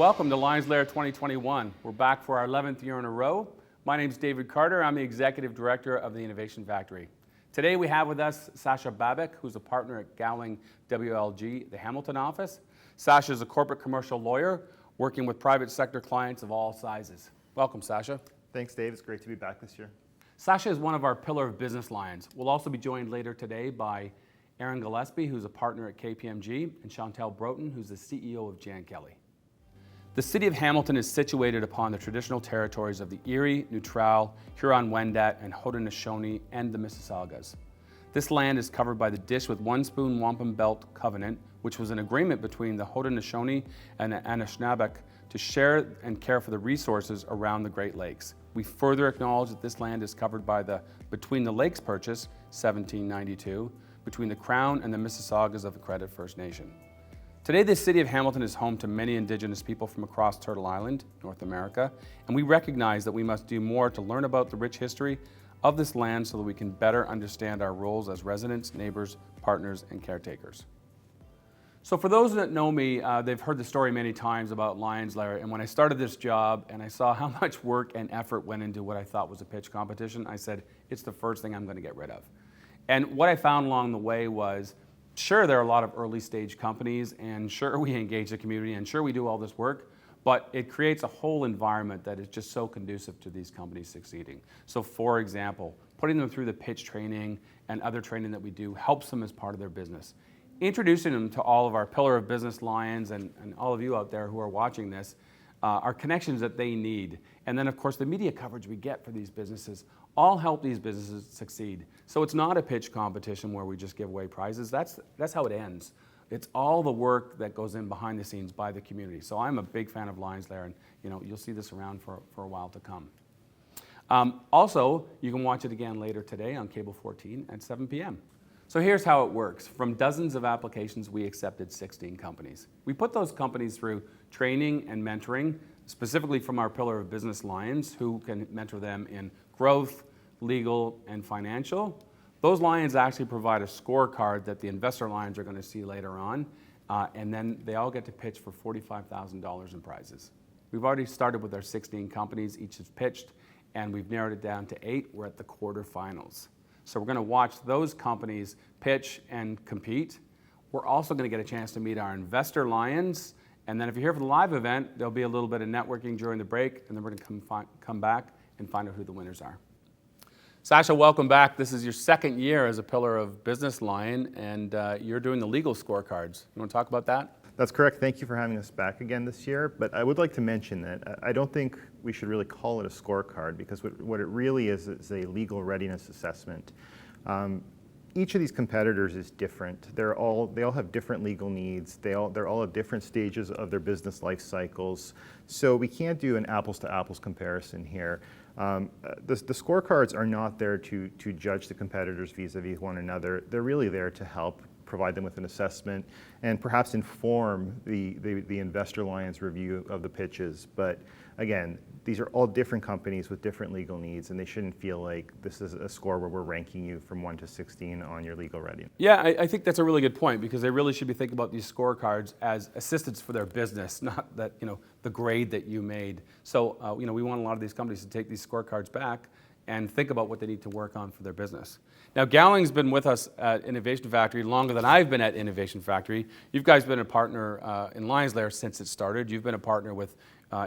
welcome to LiONS LAIR 2021. We're back for our 11th year in a row. My name is David Carter. I'm the Executive Director of the Innovation Factory. Today we have with us Sasha Babik, who's a partner at Gowling WLG, the Hamilton office. Sasha is a corporate commercial lawyer working with private sector clients of all sizes. Welcome, Sasha. Thanks, Dave. It's great to be back this year. Sasha is one of our pillar of business lions. We'll also be joined later today by Aaron Gillespie, who's a partner at KPMG, and Chantel Broughton, who's the CEO of Jan Kelly. The city of Hamilton is situated upon the traditional territories of the Erie, Neutral, Huron-Wendat, and Haudenosaunee, and the Mississaugas. This land is covered by the Dish with One Spoon Wampum Belt Covenant, which was an agreement between the Haudenosaunee and the Anishinaabeg to share and care for the resources around the Great Lakes. We further acknowledge that this land is covered by the Between the Lakes Purchase, 1792, between the Crown and the Mississaugas of the Credit First Nation. Today, the city of Hamilton is home to many Indigenous people from across Turtle Island, North America, and we recognize that we must do more to learn about the rich history of this land so that we can better understand our roles as residents, neighbors, partners, and caretakers. So for those that know me, they've heard the story many times about LiONS LAIR, and when I started this job and I saw how much work and effort went into what I thought was a pitch competition, I said, it's the first thing I'm going to get rid of. And what I found along the way was, sure, there are a lot of early stage companies, and sure, we engage the community, and sure, we do all this work, but it creates a whole environment that is just so conducive to these companies succeeding. So for example, putting them through the pitch training and other training that we do helps them as part of their business. Introducing them to all of our pillar of business lions and all of you out there who are watching this are connections that they need. And then of course the media coverage we get for these businesses all help these businesses succeed. So it's not a pitch competition where we just give away prizes. That's how it ends. It's all the work that goes in behind the scenes by the community. So I'm a big fan of LiONS LAIR, and you'll see this around for a while to come. Also, you can watch it again later today on Cable 14 at 7 p.m. So here's how it works. From dozens of applications, we accepted 16 companies. We put those companies through training and mentoring, specifically from our pillar of business lions, who can mentor them in growth, legal, and financial. Those lions actually provide a scorecard that the investor lions are going to see later on, and then they all get to pitch for $45,000 in prizes. We've already started with our 16 companies, each has pitched, and we've narrowed it down to 8. We're at the quarterfinals. So we're going to watch those companies pitch and compete. We're also going to get a chance to meet our investor lions, and then if you're here for the live event, there'll be a little bit of networking during the break, and then we're going to come back and find out who the winners are. Sasha, welcome back. This is your second year as a pillar of business lion, and you're doing the legal scorecards. You want to talk about that? That's correct. Thank you for having us back again this year. But I would like to mention that I don't think we should really call it a scorecard, because what it really is a legal readiness assessment. Each of these competitors is different. They all have different legal needs. They're all at different stages of their business life cycles. So we can't do an apples to apples comparison here. The scorecards are not there to judge the competitors vis-a-vis one another. They're really there to help provide them with an assessment and perhaps inform the investor lions review of the pitches. But again, these are all different companies with different legal needs, and they shouldn't feel like this is a score where we're ranking you from 1 to 16 on your legal readiness. Yeah, I think that's a really good point, because they really should be thinking about these scorecards as assistance for their business, not that, the grade that you made. So, we want a lot of these companies to take these scorecards back and think about what they need to work on for their business. Now, Gowling's been with us at Innovation Factory longer than I've been at Innovation Factory. You guys been a partner in LiONS LAIR since it started. You've been a partner with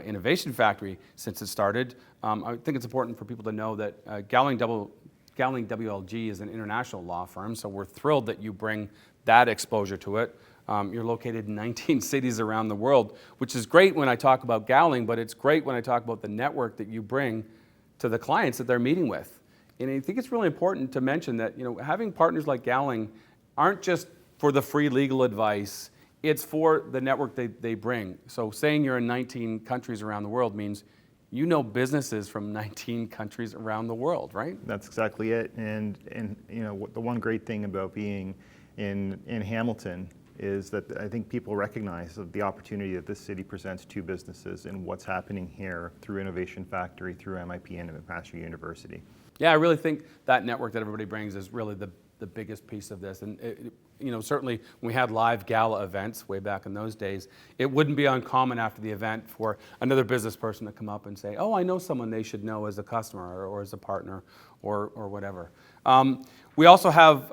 Innovation Factory since it started. I think it's important for people to know that Gowling WLG is an international law firm, so we're thrilled that you bring that exposure to it. You're located in 19 cities around the world, which is great when I talk about Gowling, but it's great when I talk about the network that you bring to the clients that they're meeting with. And I think it's really important to mention that having partners like Gowling aren't just for the free legal advice, it's for the network they bring. So saying you're in 19 countries around the world means businesses from 19 countries around the world, right? That's exactly it. And the one great thing about being in Hamilton is that I think people recognize the opportunity that this city presents to businesses and what's happening here through Innovation Factory, through MIP and McMaster University. Yeah, I really think that network that everybody brings is really the the biggest piece of this. And certainly when we had live gala events way back in those days, it wouldn't be uncommon after the event for another business person to come up and say, oh, I know someone they should know as a customer or as a partner or whatever. We also have,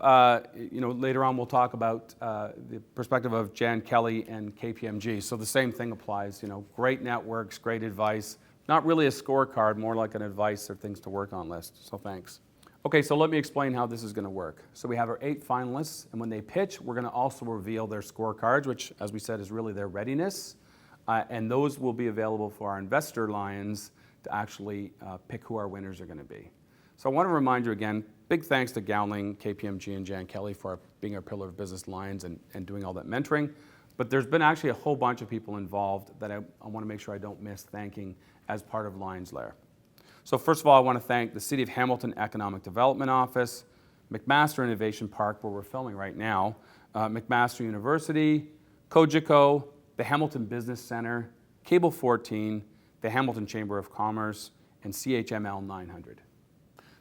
later on we'll talk about the perspective of Jan Kelly and KPMG. So the same thing applies, great networks, great advice, not really a scorecard, more like an advice or things to work on list. So thanks. Okay, so let me explain how this is going to work. So we have our 8 finalists, and when they pitch, we're going to also reveal their scorecards, which, as we said, is really their readiness. And those will be available for our investor lions to actually pick who our winners are going to be. So I want to remind you again, big thanks to Gowling, KPMG, and Jan Kelly for being our pillar of business lions and doing all that mentoring. But there's been actually a whole bunch of people involved that I want to make sure I don't miss thanking as part of LiONS LAIR. So first of all, I want to thank the City of Hamilton Economic Development Office, McMaster Innovation Park, where we're filming right now, McMaster University, Cogeco, the Hamilton Business Center, Cable 14, the Hamilton Chamber of Commerce, and CHML 900.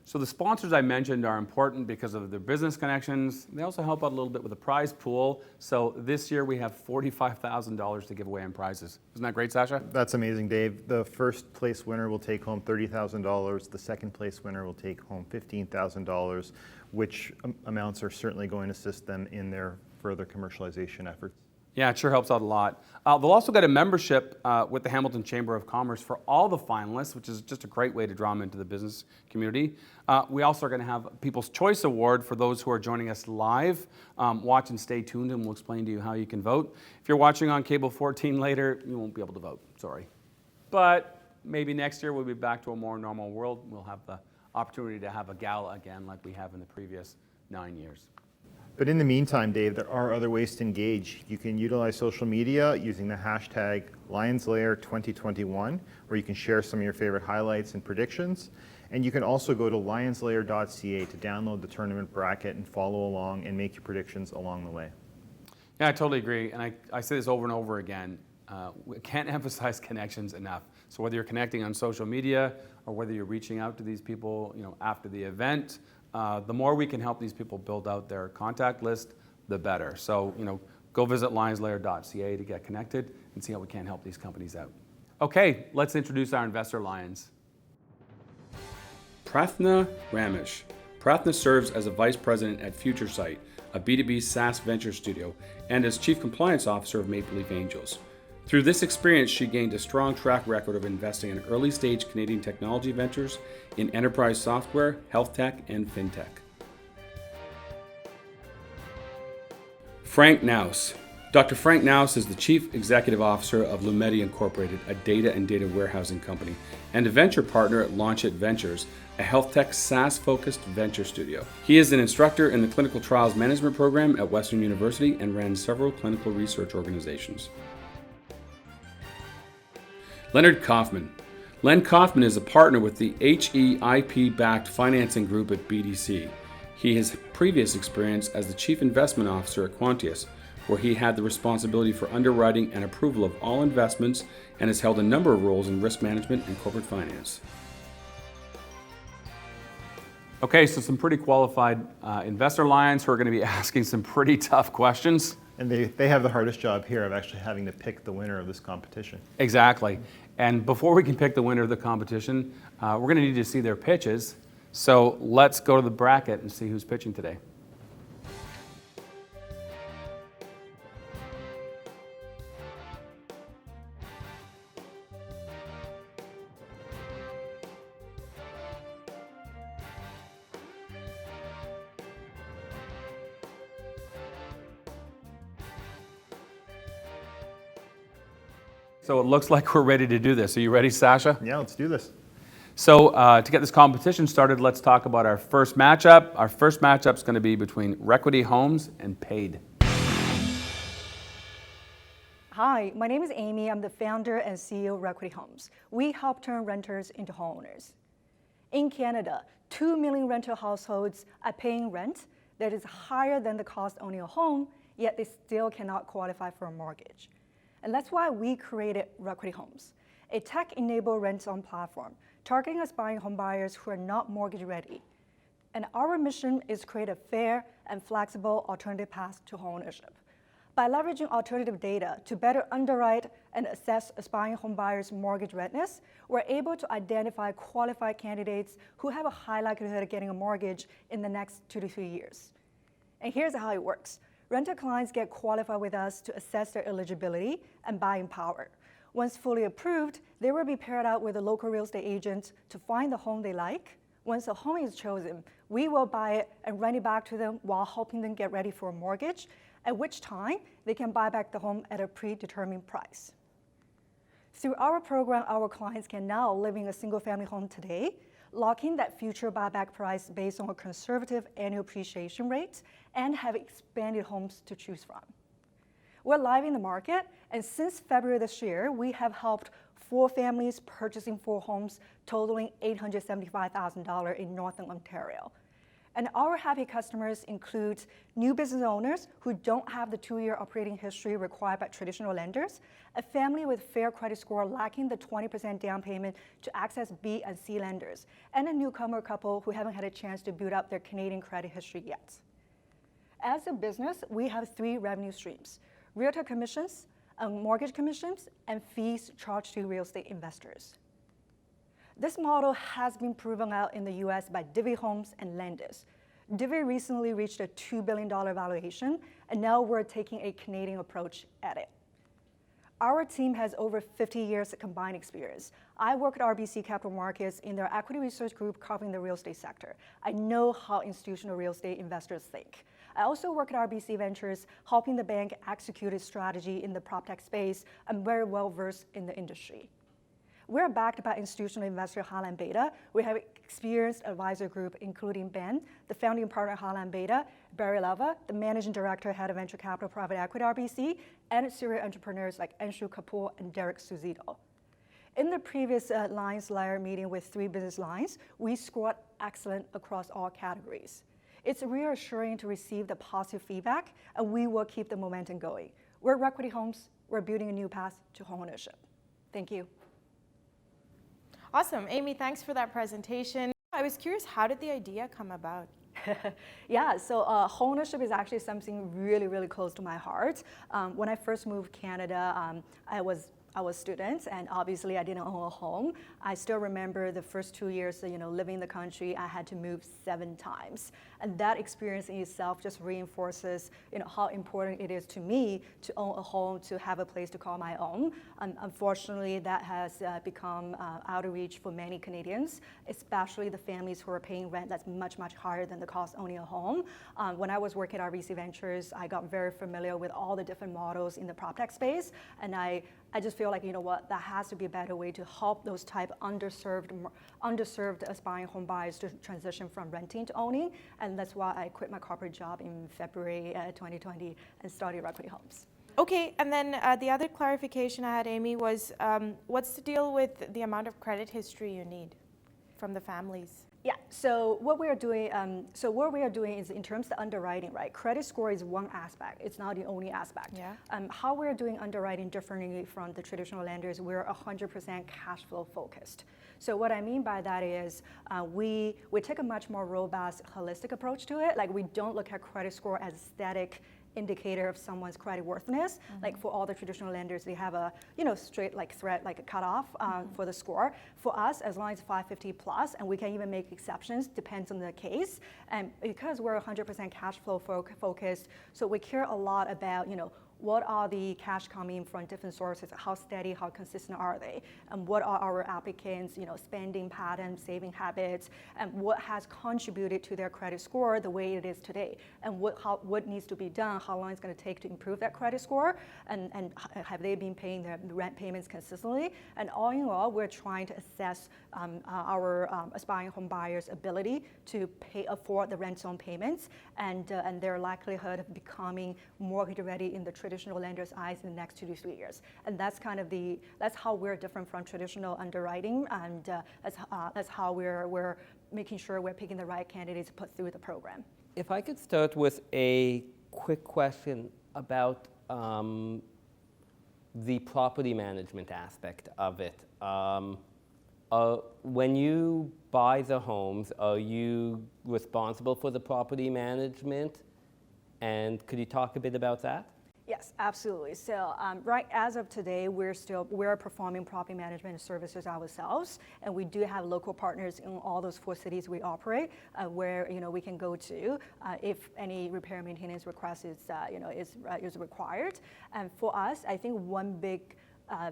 So the sponsors I mentioned are important because of their business connections. They also help out a little bit with the prize pool. So this year we have $45,000 to give away in prizes. Isn't that great, Sasha? That's amazing, Dave. The first place winner will take home $30,000. The second place winner will take home $15,000, which amounts are certainly going to assist them in their further commercialization efforts. Yeah, it sure helps out a lot. They'll also get a membership with the Hamilton Chamber of Commerce for all the finalists, which is just a great way to draw them into the business community. We also are going to have People's Choice Award for those who are joining us live. Watch and stay tuned, and we'll explain to you how you can vote. If you're watching on Cable 14 later, you won't be able to vote, sorry. But maybe next year we'll be back to a more normal world. We'll have the opportunity to have a gala again like we have in the previous 9 years. But in the meantime, Dave, there are other ways to engage. You can utilize social media using the hashtag LionsLair2021, where you can share some of your favorite highlights and predictions. And you can also go to lionsLair.ca to download the tournament bracket and follow along and make your predictions along the way. Yeah, I totally agree. And I say this over and over again. We can't emphasize connections enough. So whether you're connecting on social media or whether you're reaching out to these people, after the event, the more we can help these people build out their contact list, the better. So, go visit lionsLair.ca to get connected and see how we can help these companies out. Okay, let's introduce our investor lions. Prathna Ramesh. Prathna serves as a vice president at FutureSight, a B2B SaaS venture studio, and as chief compliance officer of Maple Leaf Angels. Through this experience, she gained a strong track record of investing in early-stage Canadian technology ventures in enterprise software, health tech, and fintech. Frank Naus. Dr. Frank Naus is the Chief Executive Officer of Lumeti Incorporated, a data and data warehousing company, and a venture partner at Launchit Ventures, a health tech SaaS-focused venture studio. He is an instructor in the Clinical Trials Management Program at Western University and ran several clinical research organizations. Leonard Kaufman. Len Kaufman is a partner with the HEIP-backed financing group at BDC. He has previous experience as the Chief Investment Officer at Quantius, where he had the responsibility for underwriting and approval of all investments and has held a number of roles in risk management and corporate finance. Okay, so some pretty qualified investor lions who are going to be asking some pretty tough questions. And they have the hardest job here of actually having to pick the winner of this competition. Exactly. And before we can pick the winner of the competition, we're going to need to see their pitches. So let's go to the bracket and see who's pitching today. So it looks like we're ready to do this. Are you ready, Sasha? Yeah, let's do this. So to get this competition started, let's talk about our first matchup. Our first matchup is going to be between Requity Homes and Paid. Hi, my name is Amy. I'm the founder and CEO of Requity Homes. We help turn renters into homeowners. In Canada, 2 million rental households are paying rent that is higher than the cost of owning a home, yet they still cannot qualify for a mortgage. And that's why we created Requity Homes, a tech-enabled rent-on platform targeting aspiring home buyers who are not mortgage ready. And our mission is to create a fair and flexible alternative path to homeownership. By leveraging alternative data to better underwrite and assess aspiring homebuyers' mortgage readiness, we're able to identify qualified candidates who have a high likelihood of getting a mortgage in the next 2 to 3 years. And here's how it works. Renter clients get qualified with us to assess their eligibility and buying power. Once fully approved, they will be paired out with a local real estate agent to find the home they like. Once a home is chosen, we will buy it and rent it back to them while helping them get ready for a mortgage, at which time they can buy back the home at a predetermined price. Through our program, our clients can now live in a single-family home today, lock in that future buyback price based on a conservative annual appreciation rate, and have expanded homes to choose from. We're live in the market, and since February this year, we have helped 4 families purchasing 4 homes totaling $875,000 in Northern Ontario. And our happy customers include new business owners who don't have the 2-year operating history required by traditional lenders, a family with fair credit score lacking the 20% down payment to access B and C lenders, and a newcomer couple who haven't had a chance to build up their Canadian credit history yet. As a business, we have 3 revenue streams: realtor commissions, mortgage commissions, and fees charged to real estate investors. This model has been proven out in the US by Divvy Homes and Landis. Divvy recently reached a $2 billion valuation, and now we're taking a Canadian approach at it. Our team has over 50 years of combined experience. I work at RBC Capital Markets in their equity research group covering the real estate sector. I know how institutional real estate investors think. I also work at RBC Ventures, helping the bank execute its strategy in the PropTech space. I'm very well versed in the industry. We're backed by institutional investor Highland Beta. We have experienced advisor group, including Ben, the founding partner of Highland Beta, Barry Lava, the managing director, head of venture capital private equity RBC, and serial entrepreneurs like Anshu Kapoor and Derek Suzito. In the previous LiONS LAIR meeting with 3 business lines, we scored excellent across all categories. It's reassuring to receive the positive feedback, and we will keep the momentum going. We're Requity Homes. We're building a new path to homeownership. Thank you. Awesome. Amy, thanks for that presentation. I was curious, how did the idea come about? Yeah, so homeownership is actually something really, really close to my heart. When I first moved to Canada, I was a student, and obviously I didn't own a home. I still remember the first 2 years, living in the country, I had to move 7 times. And that experience in itself just reinforces, how important it is to me to own a home, to have a place to call my own. And unfortunately, that has become out of reach for many Canadians, especially the families who are paying rent that's much, much higher than the cost of owning a home. When I was working at RBC Ventures, I got very familiar with all the different models in the PropTech space, and I just feel like, that has to be a better way to help those type underserved aspiring home buyers to transition from renting to owning. And that's why I quit my corporate job in February 2020 and started Requity Homes. Okay, and then the other clarification I had, Amy, was what's the deal with the amount of credit history you need from the families? Yeah, so what we are doing is in terms of the underwriting, right? Credit score is one aspect. It's not the only aspect. Yeah. How we're doing underwriting differently from the traditional lenders, we're 100% cash flow focused. So what I mean by that is we take a much more robust, holistic approach to it. Like, we don't look at credit score as a static indicator of someone's credit worthiness. Mm-hmm. Like, for all the traditional lenders, they have a straight thread, like a cutoff for the score. For us, as long as 550 plus, and we can even make exceptions, depends on the case. And because we're 100% cash flow focused, so we care a lot about what are the cash coming from different sources, how steady, how consistent are they, and what are our applicants' spending patterns, saving habits, and what has contributed to their credit score the way it is today, and what needs to be done, how long it's going to take to improve that credit score, and have they been paying their rent payments consistently. And all in all, we're trying to assess our aspiring home buyers' ability to afford the rent-zone payments and their likelihood of becoming mortgage ready in the traditional lender's eyes in the next 2 to 3 years. And that's kind of that's how we're different from traditional underwriting, and that's how we're making sure we're picking the right candidates to put through the program. If I could start with a quick question about the property management aspect of it. When you buy the homes, are you responsible for the property management? And could you talk a bit about that? Yes, absolutely. So right as of today, we're performing property management services ourselves, and we do have local partners in all those 4 cities we operate, where we can go to if any repair maintenance request is required. And for us, I think one big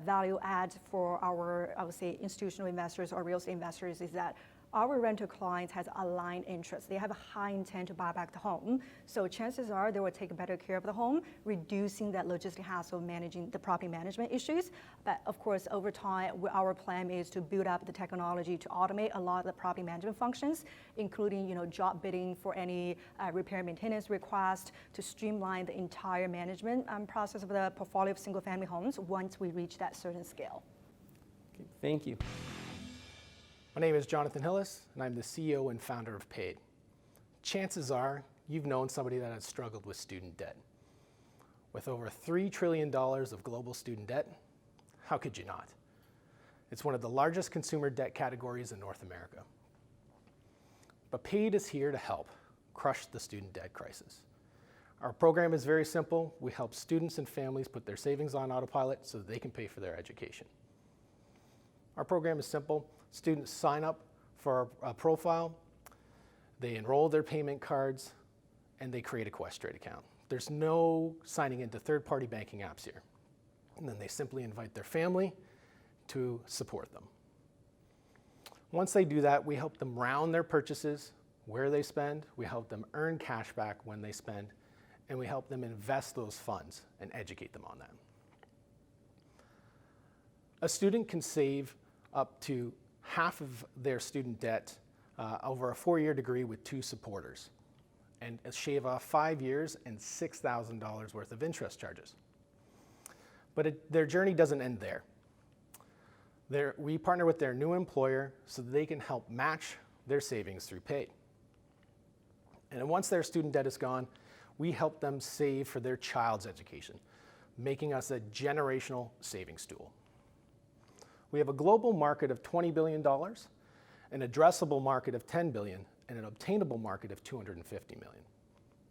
value add for our, I would say, institutional investors or real estate investors is that our rental clients has aligned interests. They have a high intent to buy back the home. So chances are they will take better care of the home, reducing that logistic hassle of managing the property management issues. But of course, over time, our plan is to build up the technology to automate a lot of the property management functions, including job bidding for any repair maintenance request, to streamline the entire management process of the portfolio of single family homes once we reach that certain scale. Okay, thank you. My name is Jonathan Hillis, and I'm the CEO and founder of Paid. Chances are you've known somebody that has struggled with student debt. With over $3 trillion of global student debt, how could you not? It's one of the largest consumer debt categories in North America. But Paid is here to help crush the student debt crisis. Our program is very simple. We help students and families put their savings on autopilot so that they can pay for their education. Our program is simple. Students sign up for a profile, they enroll their payment cards, and they create a Questrade account. There's no signing into third-party banking apps here. And then they simply invite their family to support them. Once they do that, we help them round their purchases, where they spend, we help them earn cash back when they spend, and we help them invest those funds and educate them on that. A student can save up to half of their student debt over a 4-year degree with 2 supporters, and shave off 5 years and $6,000 worth of interest charges. But their journey doesn't end there. We partner with their new employer so that they can help match their savings through Paid. And once their student debt is gone, we help them save for their child's education, making us a generational savings tool. We have a global market of $20 billion, an addressable market of $10 billion, and an obtainable market of $250 million.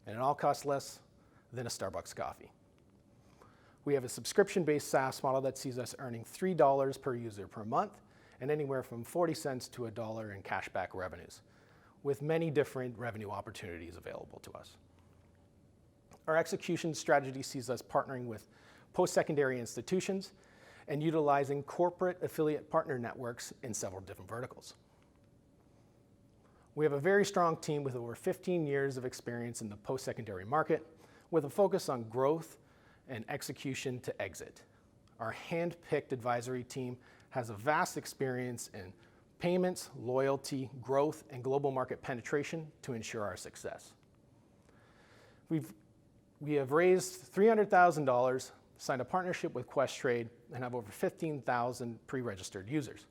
And it all costs less than a Starbucks coffee. We have a subscription-based SaaS model that sees us earning $3 per user per month and anywhere from 40 cents to $1 in cashback revenues, with many different revenue opportunities available to us. Our execution strategy sees us partnering with post-secondary institutions and utilizing corporate affiliate partner networks in several different verticals. We have a very strong team with over 15 years of experience in the post-secondary market, with a focus on growth and execution to exit. Our hand-picked advisory team has a vast experience in payments, loyalty, growth, and global market penetration to ensure our success. We have raised $300,000, signed a partnership with Questrade, and have over 15,000 pre-registered users.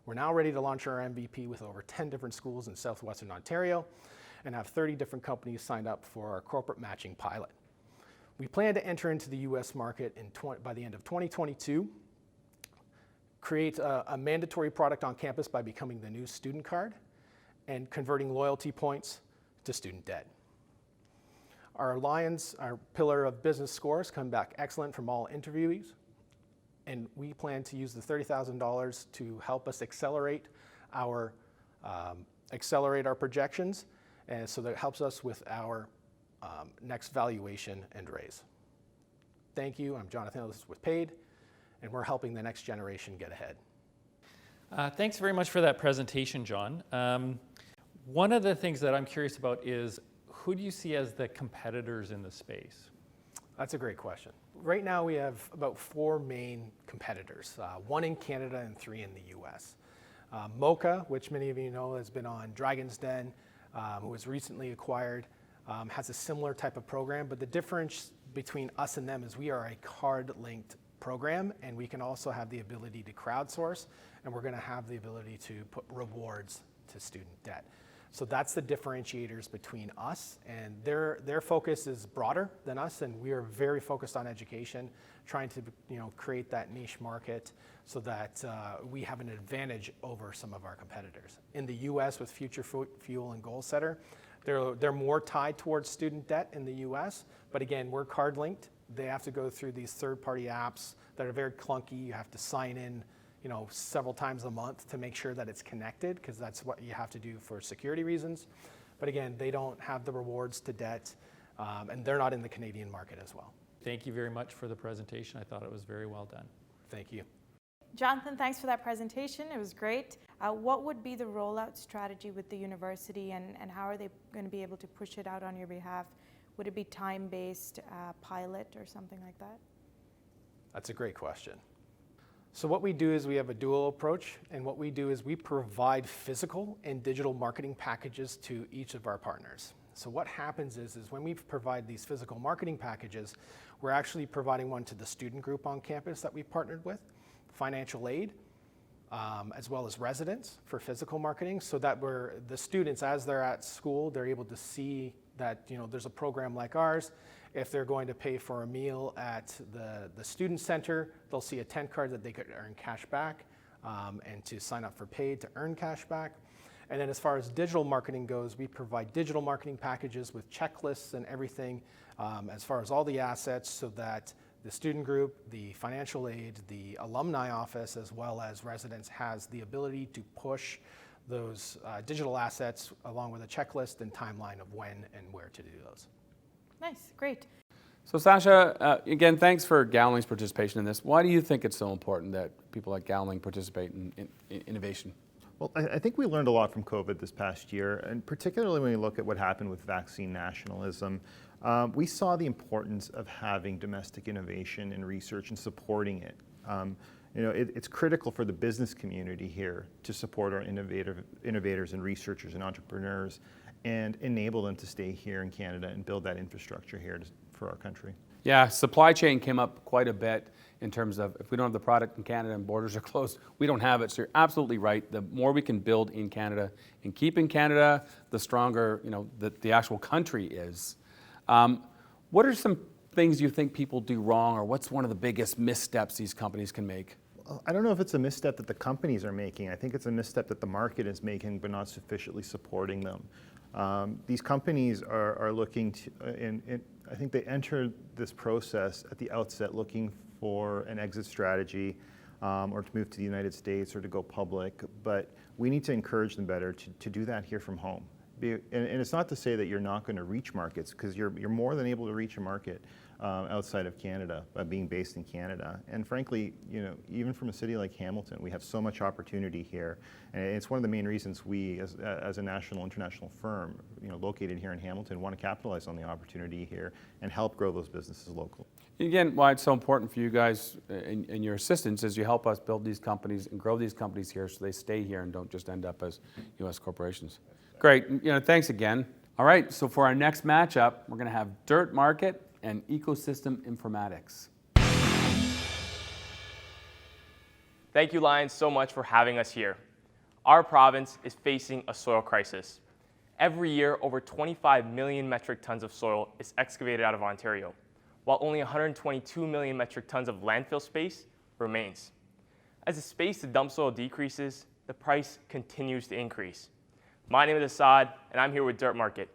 We're now ready to launch our MVP with over 10 different schools in southwestern Ontario and have 30 different companies signed up for our corporate matching pilot. We plan to enter into the US market by the end of 2022, create a mandatory product on campus by becoming the new student card, and converting loyalty points to student debt. Our LiONS, our pillar of business scores, come back excellent from all interviewees, and we plan to use the $30,000 to help us accelerate our projections, and so that it helps us with our next valuation and raise. Thank you. I'm Jonathan Hillis with Paid, and we're helping the next generation get ahead. Thanks very much for that presentation, John. One of the things that I'm curious about is, who do you see as the competitors in the space? That's a great question. Right now we have about 4 main competitors, 1 in Canada and 3 in the US. Mocha, which many of you know has been on Dragon's Den, who was recently acquired, has a similar type of program, but the difference between us and them is we are a card-linked program, and we can also have the ability to crowdsource, and we're going to have the ability to put rewards to student debt. So that's the differentiators between us, and their focus is broader than us, and we are very focused on education, trying to create that niche market so that we have an advantage over some of our competitors. In the U.S. with Future Fuel and Goal Setter, they're more tied towards student debt in the U.S., but again, we're card linked. They have to go through these third-party apps that are very clunky. You have to sign in several times a month to make sure that it's connected, because that's what you have to do for security reasons. But again, they don't have the rewards to debt, and they're not in the Canadian market as well. Thank you very much for the presentation. I thought it was very well done. Thank you. Jonathan, thanks for that presentation. It was great. What would be the rollout strategy with the university, and how are they going to be able to push it out on your behalf? Would it be time-based pilot or something like that? That's a great question. So what we do is we have a dual approach, and what we do is we provide physical and digital marketing packages to each of our partners. So what happens is when we provide these physical marketing packages, we're actually providing one to the student group on campus that we partnered with, financial aid, as well as residents for physical marketing, so that the students, as they're at school, they're able to see that there's a program like ours. If they're going to pay for a meal at the student center, they'll see a 10 card that they could earn cash back, and to sign up for paid to earn cash back. And then as far as digital marketing goes, we provide digital marketing packages with checklists and everything, as far as all the assets, so that the student group, the financial aid, the alumni office, as well as residents has the ability to push those digital assets along with a checklist and timeline of when and where to do those. Nice, great. So Sasha, again, thanks for Gowling's participation in this. Why do you think it's so important that people like Gowling participate in innovation? Well, I think we learned a lot from COVID this past year, and particularly when you look at what happened with vaccine nationalism. We saw the importance of having domestic innovation and research and supporting it. It's critical for the business community here to support our innovators and researchers and entrepreneurs and enable them to stay here in Canada and build that infrastructure here for our country. Yeah, supply chain came up quite a bit in terms of if we don't have the product in Canada and borders are closed, we don't have it. So you're absolutely right. The more we can build in Canada and keep in Canada, the stronger the actual country is. What are some things you think people do wrong, or what's one of the biggest missteps these companies can make? I don't know if it's a misstep that the companies are making. I think it's a misstep that the market is making, but not sufficiently supporting them. These companies are looking to, and I think they enter this process at the outset looking for an exit strategy, or to move to the United States or to go public, but we need to encourage them better to do that here from home. And it's not to say that you're not going to reach markets, because you're more than able to reach a market outside of Canada by being based in Canada. And frankly, even from a city like Hamilton, we have so much opportunity here, and it's one of the main reasons we, as a national international firm, located here in Hamilton, want to capitalize on the opportunity here and help grow those businesses locally. Again, why it's so important for you guys and your assistants is you help us build these companies and grow these companies here so they stay here and don't just end up as U.S. corporations. Great, thanks again. All right, so for our next matchup, we're going to have Dirt Market and Ecosystem Informatics. Thank you, LiONS, so much for having us here. Our province is facing a soil crisis. Every year, over 25 million metric tons of soil is excavated out of Ontario, while only 122 million metric tons of landfill space remains. As the space to dump soil decreases, the price continues to increase. My name is Assad, and I'm here with Dirt Market.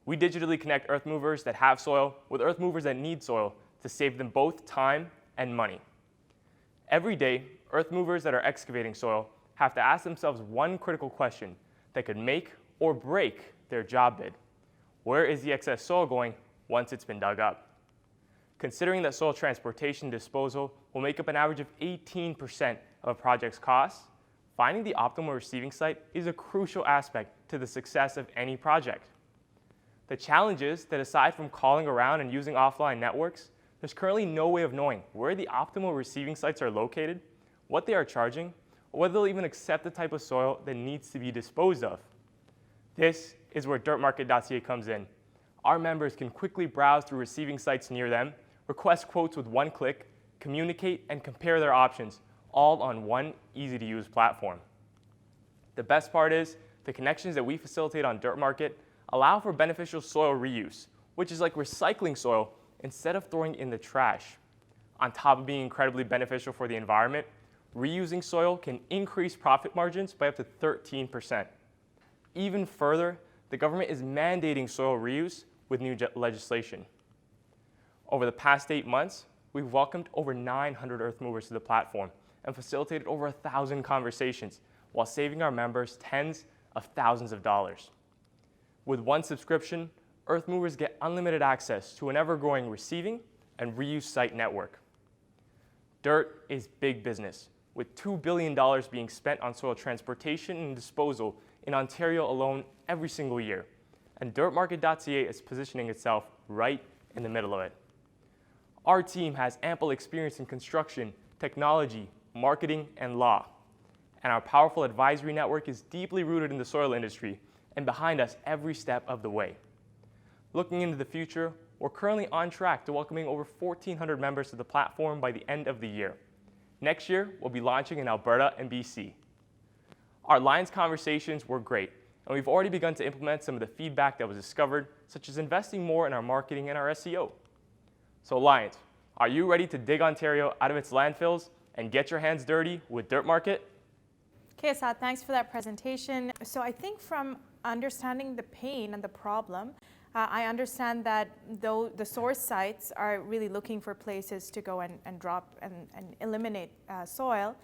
We digitally connect earth movers that have soil with earth movers that need soil to save them both time and money. Every day, earth movers that are excavating soil have to ask themselves one critical question that could make or break their job bid. Where is the excess soil going once it's been dug up? Considering that soil transportation disposal will make up an average of 18% of a project's costs, finding the optimal receiving site is a crucial aspect to the success of any project. The challenge is that aside from calling around and using offline networks, there's currently no way of knowing where the optimal receiving sites are located, what they are charging, or whether they'll even accept the type of soil that needs to be disposed of. This is where dirtmarket.ca comes in. Our members can quickly browse through receiving sites near them, request quotes with one click, communicate, and compare their options, all on one easy-to-use platform. The best part is the connections that we facilitate on Dirt Market allow for beneficial soil reuse, which is like recycling soil instead of throwing it in the trash. On top of being incredibly beneficial for the environment, reusing soil can increase profit margins by up to 13%. Even further, the government is mandating soil reuse with new legislation. Over the past 8 months, we've welcomed over 900 earth movers to the platform and facilitated over 1,000 conversations while saving our members tens of thousands of dollars. With one subscription, earth movers get unlimited access to an ever-growing receiving and reuse site network. Dirt is big business, with $2 billion being spent on soil transportation and disposal in Ontario alone every single year. And dirtmarket.ca is positioning itself right in the middle of it. Our team has ample experience in construction, technology, marketing, and law. And our powerful advisory network is deeply rooted in the soil industry and behind us every step of the way. Looking into the future, we're currently on track to welcoming over 1,400 members to the platform by the end of the year. Next year, we'll be launching in Alberta and BC. Our LiONS conversations were great, and we've already begun to implement some of the feedback that was discovered, such as investing more in our marketing and our SEO. So LiONS, are you ready to dig Ontario out of its landfills and get your hands dirty with Dirt Market? Okay, Asad, thanks for that presentation. So I think from understanding the pain and the problem, I understand that though the source sites are really looking for places to go and drop and eliminate soil,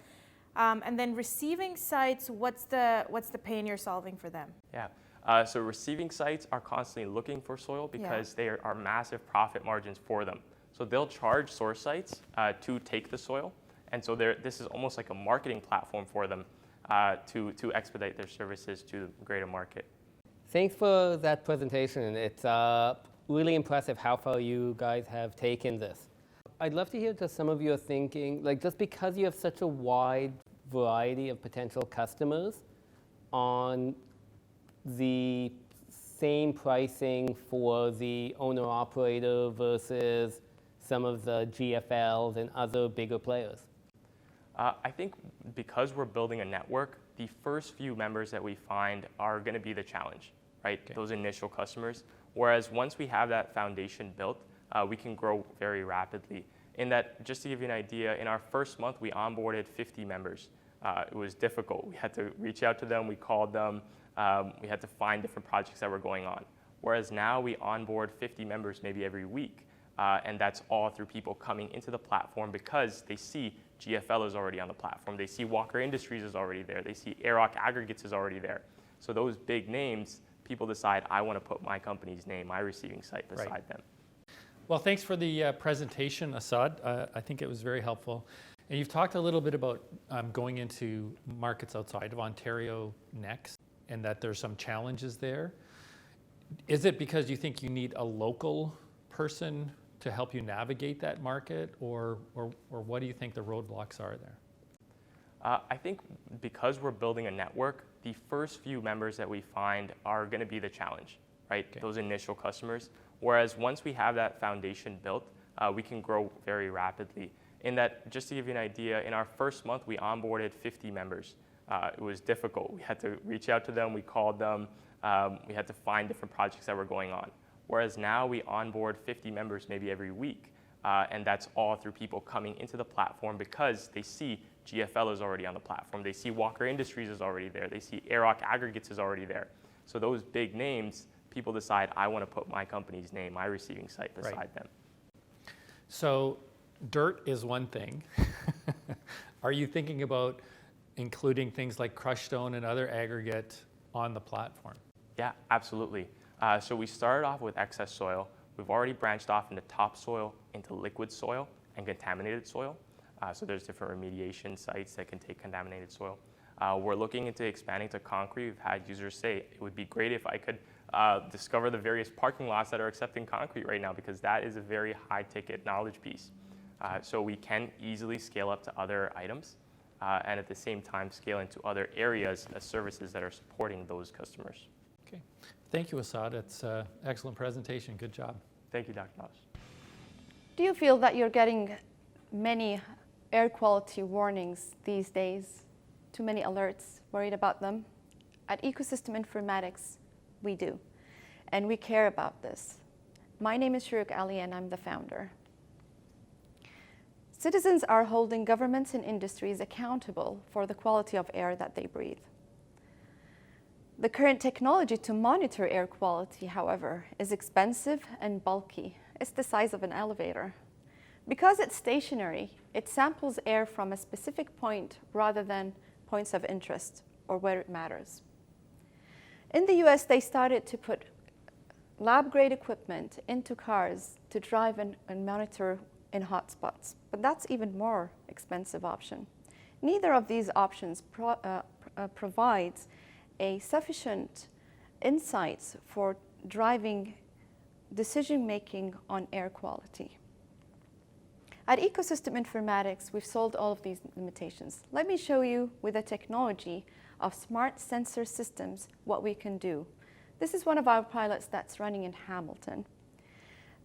and then receiving sites, what's the pain you're solving for them? Yeah, so receiving sites are constantly looking for soil because there are massive profit margins for them. So they'll charge source sites to take the soil, and so this is almost like a marketing platform for them to expedite their services to the greater market. Thanks for that presentation. It's really impressive how far you guys have taken this. I'd love to hear just some of your thinking, like just because you have such a wide variety of potential customers on the same pricing for the owner-operator versus some of the GFLs and other bigger players. I think because we're building a network, the first few members that we find are going to be the challenge, right? Okay. Those initial customers. Whereas once we have that foundation built, we can grow very rapidly. In that, just to give you an idea, in our first month, we onboarded 50 members. It was difficult. We had to reach out to them, we called them, we had to find different projects that were going on. Whereas now we onboard 50 members maybe every week. And that's all through people coming into the platform because they see GFL is already on the platform. They see Walker Industries is already there. They see Arock Aggregates is already there. So those big names, people decide, I want to put my company's name, my receiving site beside them. Well, thanks for the presentation, Asad. I think it was very helpful. And you've talked a little bit about going into markets outside of Ontario next, and that there's some challenges there. Is it because you think you need a local person to help you navigate that market, or what do you think the roadblocks are there? I think because we're building a network, the first few members that we find are going to be the challenge, right? Okay. Those initial customers. Whereas once we have that foundation built, we can grow very rapidly. In that, just to give you an idea, in our first month, we onboarded 50 members. It was difficult. We had to reach out to them, we called them, we had to find different projects that were going on. Whereas now we onboard 50 members maybe every week, and that's all through people coming into the platform because they see GFL is already on the platform. They see Walker Industries is already there. They see Arock Aggregates is already there. So those big names, people decide, I want to put my company's name, my receiving site beside them. So dirt is one thing. Are you thinking about including things like crushed stone and other aggregate on the platform? Yeah, absolutely. So we started off with excess soil. We've already branched off into topsoil, into liquid soil, and contaminated soil. So there's different remediation sites that can take contaminated soil. We're looking into expanding to concrete. We've had users say, it would be great if I could discover the various parking lots that are accepting concrete right now, because that is a very high-ticket knowledge piece. So we can easily scale up to other items, and at the same time scale into other areas as services that are supporting those customers. Okay. Thank you, Asad. It's an excellent presentation. Good job. Thank you, Dr. Nosh. Do you feel that you're getting many air quality warnings these days? Too many alerts, worried about them? At Ecosystem Informatics, we do, and we care about this. My name is Shuruk Ali, and I'm the founder. Citizens are holding governments and industries accountable for the quality of air that they breathe. The current technology to monitor air quality, however, is expensive and bulky. It's the size of an elevator. Because it's stationary, it samples air from a specific point rather than points of interest or where it matters. In the US, they started to put lab-grade equipment into cars to drive and monitor in hotspots, but that's even more expensive option. Neither of these options provides a sufficient insights for driving decision-making on air quality. At Ecosystem Informatics, we've solved all of these limitations. Let me show you with the technology of smart sensor systems what we can do. This is one of our pilots that's running in Hamilton.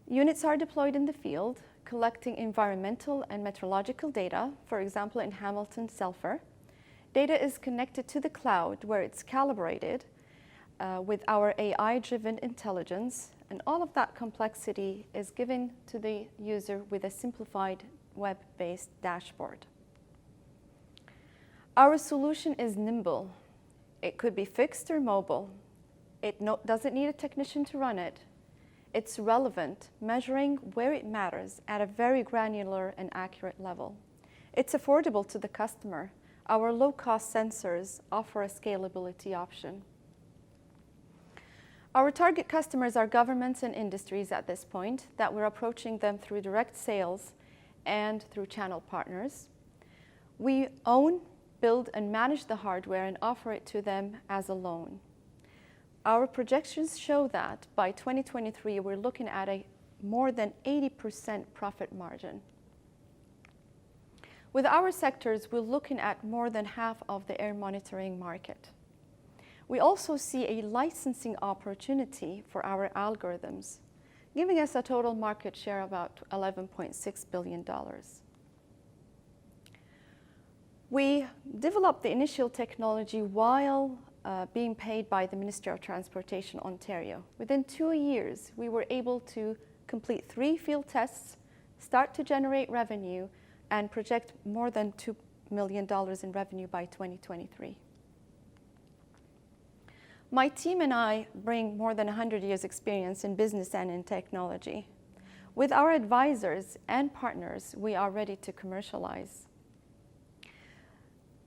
Units are deployed in the field, collecting environmental and meteorological data, for example, in Hamilton Sulphur. Data is connected to the cloud where it's calibrated with our AI-driven intelligence, and all of that complexity is given to the user with a simplified web-based dashboard. Our solution is nimble. It could be fixed or mobile. It doesn't need a technician to run it. It's relevant, measuring where it matters at a very granular and accurate level. It's affordable to the customer. Our low-cost sensors offer a scalability option. Our target customers are governments and industries at this point that we're approaching them through direct sales and through channel partners. We own, build, and manage the hardware and offer it to them as a loan. Our projections show that by 2023, we're looking at a more than 80% profit margin. With our sectors, we're looking at more than half of the air monitoring market. We also see a licensing opportunity for our algorithms, giving us a total market share of about $11.6 billion. We developed the initial technology while being paid by the Ministry of Transportation, Ontario. Within 2 years, we were able to complete 3 field tests, start to generate revenue, and project more than $2 million in revenue by 2023. My team and I bring more than 100 years experience in business and in technology. With our advisors and partners, we are ready to commercialize.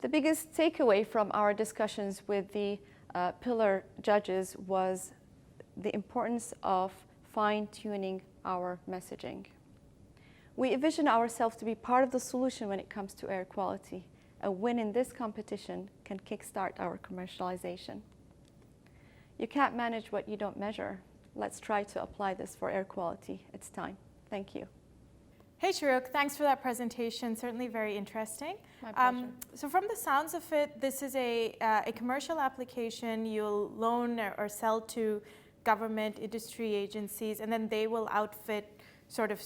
The biggest takeaway from our discussions with the pillar judges was the importance of fine-tuning our messaging. We envision ourselves to be part of the solution when it comes to air quality. A win in this competition can kickstart our commercialization. You can't manage what you don't measure. Let's try to apply this for air quality. It's time. Thank you. Hey, Shuruk, thanks for that presentation. Certainly very interesting. My pleasure. So from the sounds of it, this is a commercial application you'll loan or sell to government, industry agencies, and then they will outfit sort of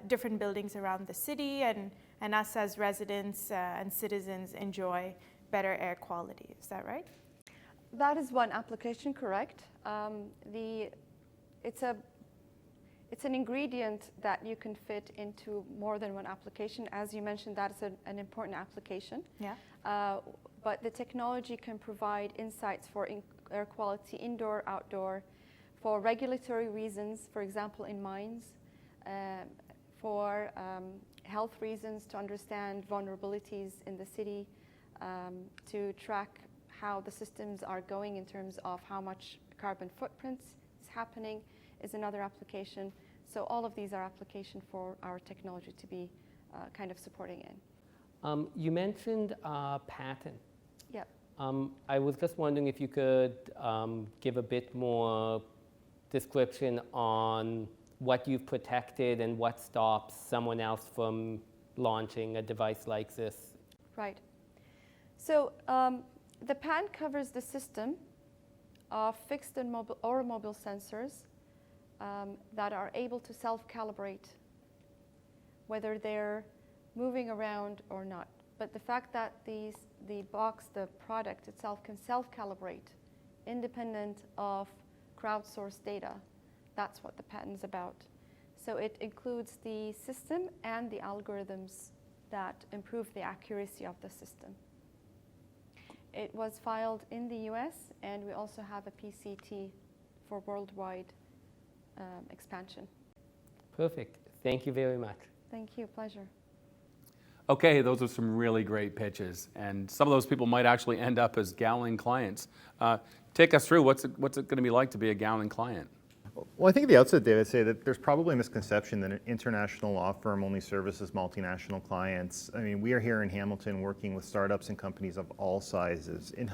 different buildings around the city, and us as residents and citizens enjoy better air quality. Is that right? That is one application, correct. It's an ingredient that you can fit into more than one application. As you mentioned, that is an important application. Yeah. But the technology can provide insights for air quality indoor, outdoor, for regulatory reasons, for example, in mines, for health reasons, to understand vulnerabilities in the city, to track how the systems are going in terms of how much carbon footprints is happening is another application. So all of these are applications for our technology to be kind of supporting in. You mentioned patent. Yep. I was just wondering if you could give a bit more description on what you've protected and what stops someone else from launching a device like this. Right. So the patent covers the system of fixed and mobile sensors that are able to self-calibrate whether they're moving around or not. But the fact that the product itself can self-calibrate independent of crowdsourced data. That's what the patent's about. So it includes the system and the algorithms that improve the accuracy of the system. It was filed in the US, and we also have a PCT for worldwide expansion. Perfect. Thank you very much. Thank you, pleasure. Okay, those are some really great pitches, and some of those people might actually end up as Gowling clients. Take us through, what's it going to be like to be a Gowling client? Well, I think at the outset, Dave, I'd say that there's probably a misconception that an international law firm only services multinational clients. I mean, we are here in Hamilton working with startups and companies of all sizes and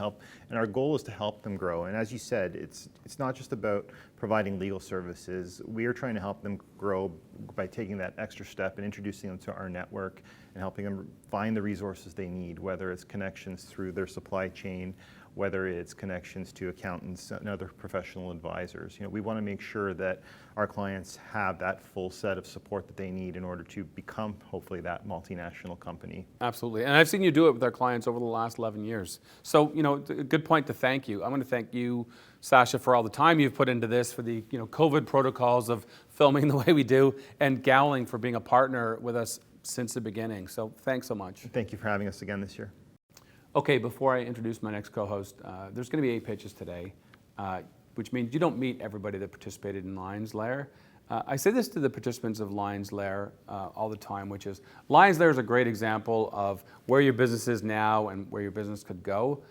our goal is to help them grow. And as you said, it's not just about providing legal services. We are trying to help them grow by taking that extra step and introducing them to our network and helping them find the resources they need, whether it's connections through their supply chain, whether it's connections to accountants and other professional advisors. We want to make sure that our clients have that full set of support that they need in order to become, hopefully, that multinational company. Absolutely, and I've seen you do it with our clients over the last 11 years. So, a good point to thank you. I want to thank you, Sasha, for all the time you've put into this, for the COVID protocols of filming the way we do, and Gowling for being a partner with us since the beginning. So thanks so much. Thank you for having us again this year. Okay, before I introduce my next co-host, there's going to be 8 pitches today, which means you don't meet everybody that participated in LiONS LAIR. I say this to the participants of LiONS LAIR all the time, which is LiONS LAIR is a great example of where your business is now and where your business could go.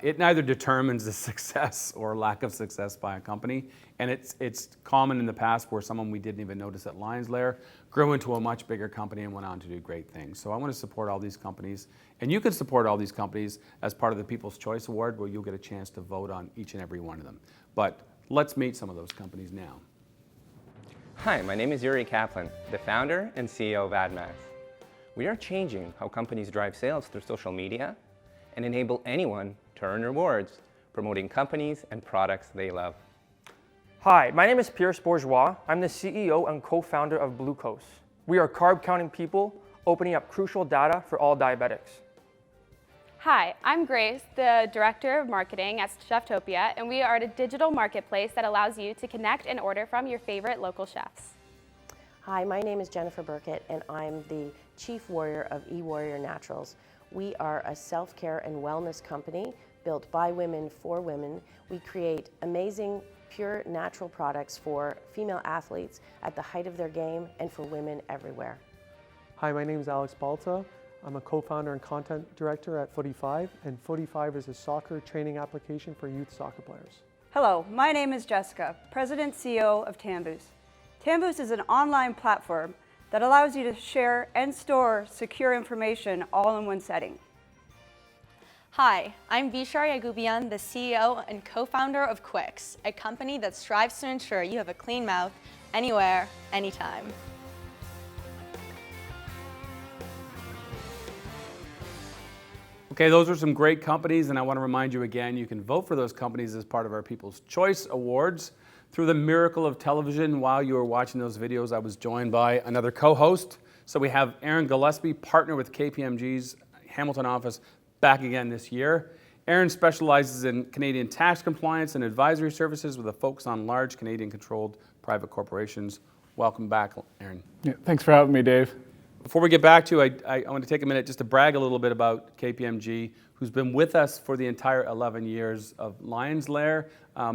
It neither determines the success or lack of success by a company, and it's common in the past where someone we didn't even notice at LiONS LAIR grew into a much bigger company and went on to do great things. So I want to support all these companies, and you can support all these companies as part of the People's Choice Award, where you'll get a chance to vote on each and every one of them. But let's meet some of those companies now. Hi, my name is Yuri Kaplan, the founder and CEO of AdMax. We are changing how companies drive sales through social media and enable anyone to earn rewards, promoting companies and products they love. Hi, my name is Pierce Bourgeois. I'm the CEO and co-founder of Glucose. We are carb-counting people, opening up crucial data for all diabetics. Hi, I'm Grace, the Director of Marketing at Cheftopia, and we are a digital marketplace that allows you to connect and order from your favorite local chefs. Hi, my name is Jennifer Burkett, and I'm the Chief Warrior of eWarrior Naturals. We are a self-care and wellness company built by women for women. We create amazing, pure, natural products for female athletes at the height of their game and for women everywhere. Hi, my name is Alex Balta. I'm a co-founder and content director at Footy5, and Footy5 is a soccer training application for youth soccer players. Hello, my name is Jessica, President CEO of Tambooz. Tambooz is an online platform that allows you to share and store secure information all in one setting. Hi, I'm Vishar Yagubian, the CEO and co-founder of Quix, a company that strives to ensure you have a clean mouth anywhere, anytime. Okay, those are some great companies, and I want to remind you again, you can vote for those companies as part of our People's Choice Awards. Through the miracle of television, while you were watching those videos, I was joined by another co-host. So we have Aaron Gillespie, partner with KPMG's Hamilton office, back again this year. Aaron specializes in Canadian tax compliance and advisory services with a focus on large Canadian-controlled private corporations. Welcome back, Aaron. Yeah, thanks for having me, Dave. Before we get back to you, I want to take a minute just to brag a little bit about KPMG, who's been with us for the entire 11 years of LiONS LAIR,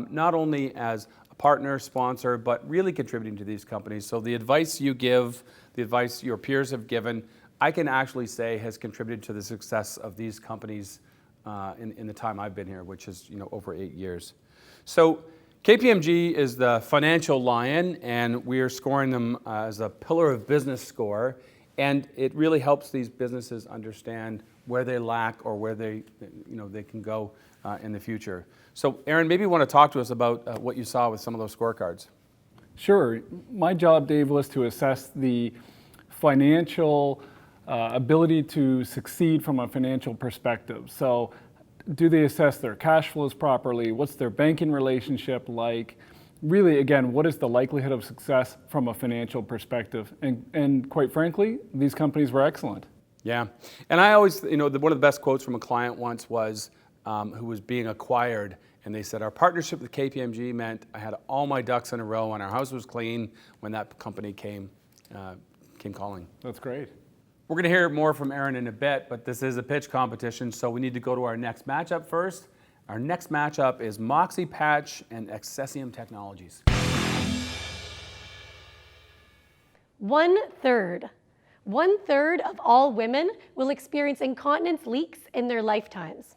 not only as a partner, sponsor, but really contributing to these companies. So the advice you give, the advice your peers have given, I can actually say has contributed to the success of these companies in the time I've been here, which is over 8 years. So KPMG is the financial lion, and we are scoring them as a pillar of business score. And it really helps these businesses understand where they lack or where they can go in the future. So Aaron, maybe you want to talk to us about what you saw with some of those scorecards. Sure. My job, Dave, was to assess the financial ability to succeed from a financial perspective. So do they assess their cash flows properly? What's their banking relationship like? Really, again, what is the likelihood of success from a financial perspective? And quite frankly, these companies were excellent. Yeah, and I always, one of the best quotes from a client once was, who was being acquired, And they said our partnership with KPMG meant I had all my ducks in a row and our house was clean when that company came calling. That's great. We're going to hear more from Aaron in a bit, but this is a pitch competition, so we need to go to our next matchup first. Our next matchup is Moxie Patch and Excessium Technologies. 1/3. 1/3 of all women will experience incontinence leaks in their lifetimes.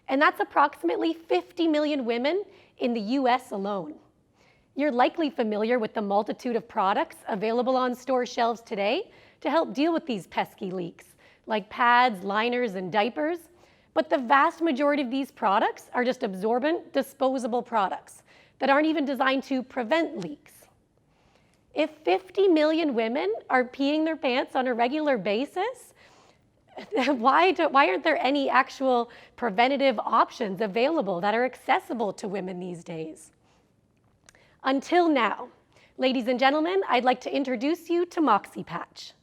And that's approximately 50 million women in the US alone. You're likely familiar with the multitude of products available on store shelves today to help deal with these pesky leaks, like pads, liners, and diapers. But the vast majority of these products are just absorbent, disposable products that aren't even designed to prevent leaks. If 50 million women are peeing their pants on a regular basis, why aren't there any actual preventative options available that are accessible to women these days? Until now, ladies and gentlemen, I'd like to introduce you to Moxie Patch.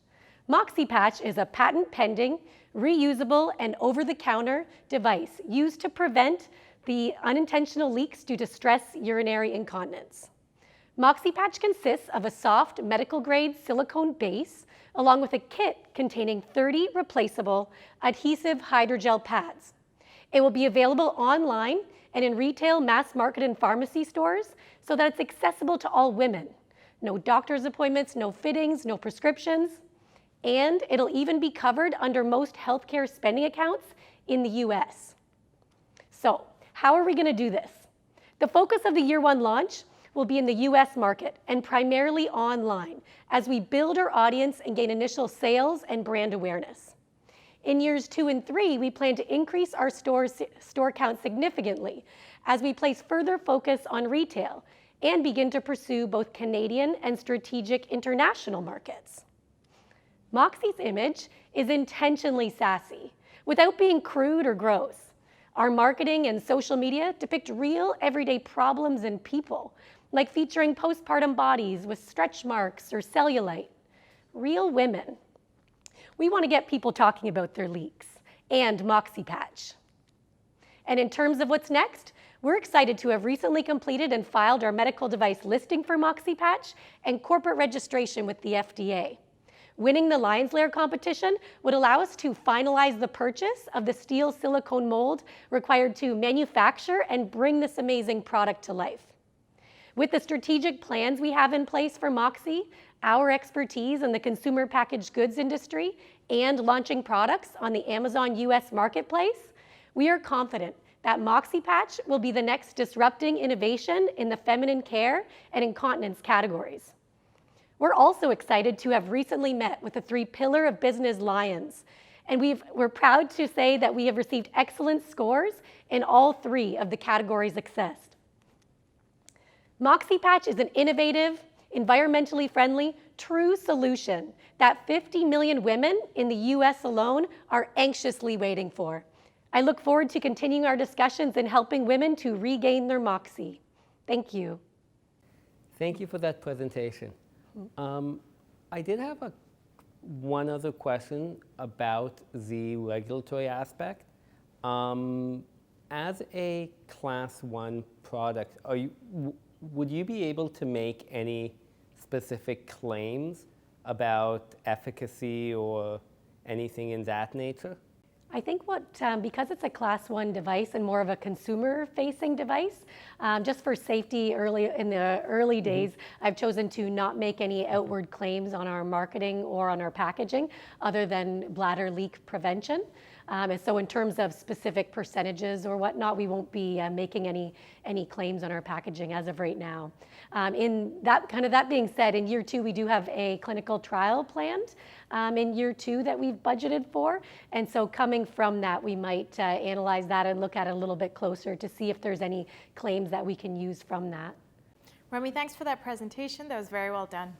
Moxie Patch is a patent-pending, reusable, and over-the-counter device used to prevent the unintentional leaks due to stress urinary incontinence. Moxie Patch consists of a soft medical-grade silicone base along with a kit containing 30 replaceable adhesive hydrogel pads. It will be available online and in retail, mass market, and pharmacy stores so that it's accessible to all women. No doctor's appointments, no fittings, no prescriptions, and it'll even be covered under most healthcare spending accounts in the US. So, how are we going to do this? The focus of the year one launch will be in the US market and primarily online as we build our audience and gain initial sales and brand awareness. In years 2 and 3, we plan to increase our store count significantly as we place further focus on retail and begin to pursue both Canadian and strategic international markets. Moxie's image is intentionally sassy without being crude or gross. Our marketing and social media depict real everyday problems and people, like featuring postpartum bodies with stretch marks or cellulite. Real women. We want to get people talking about their leaks and Moxie Patch. And in terms of what's next, we're excited to have recently completed and filed our medical device listing for Moxie Patch and corporate registration with the FDA. Winning the LiONS LAIR competition would allow us to finalize the purchase of the steel silicone mold required to manufacture and bring this amazing product to life. With the strategic plans we have in place for Moxie, our expertise in the consumer packaged goods industry, and launching products on the Amazon US marketplace, we are confident that Moxie Patch will be the next disrupting innovation in the feminine care and incontinence categories. We're also excited to have recently met with the 3 Pillar of Business Lions, and we're proud to say that we have received excellent scores in all 3 of the categories accessed. Moxie Patch is an innovative, environmentally friendly, true solution that 50 million women in the US alone are anxiously waiting for. I look forward to continuing our discussions and helping women to regain their Moxie. Thank you. Thank you for that presentation. I did have one other question about the regulatory aspect. As a Class 1 product, would you be able to make any specific claims about efficacy or anything in that nature? I think because it's a Class 1 device and more of a consumer-facing device, just for safety in the early days, I've chosen to not make any outward claims on our marketing or on our packaging other than bladder leak prevention. And so in terms of specific percentages or whatnot, we won't be making any claims on our packaging as of right now. That being said, in year 2, we do have a clinical trial planned in year 2 that we've budgeted for. And so coming from that, we might analyze that and look at it a little bit closer to see if there's any claims that we can use from that. Remy, thanks for that presentation. That was very well done.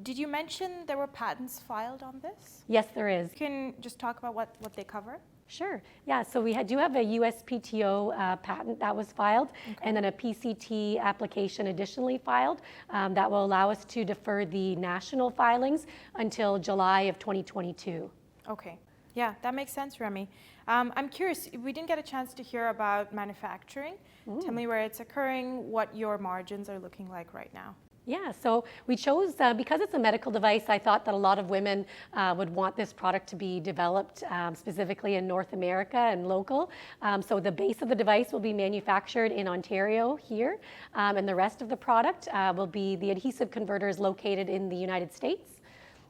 Did you mention there were patents filed on this? Yes, there is. Can you just talk about what they cover? Sure. Yeah, so we do have a USPTO patent that was filed, and then a PCT application additionally filed that will allow us to defer the national filings until July of 2022. Okay. Yeah, that makes sense, Remy. I'm curious, we didn't get a chance to hear about manufacturing. Tell me where it's occurring, what your margins are looking like right now. Yeah, so we chose, because it's a medical device, I thought that a lot of women would want this product to be developed specifically in North America and local. So the base of the device will be manufactured in Ontario here, and the rest of the product will be the adhesive converters located in the United States.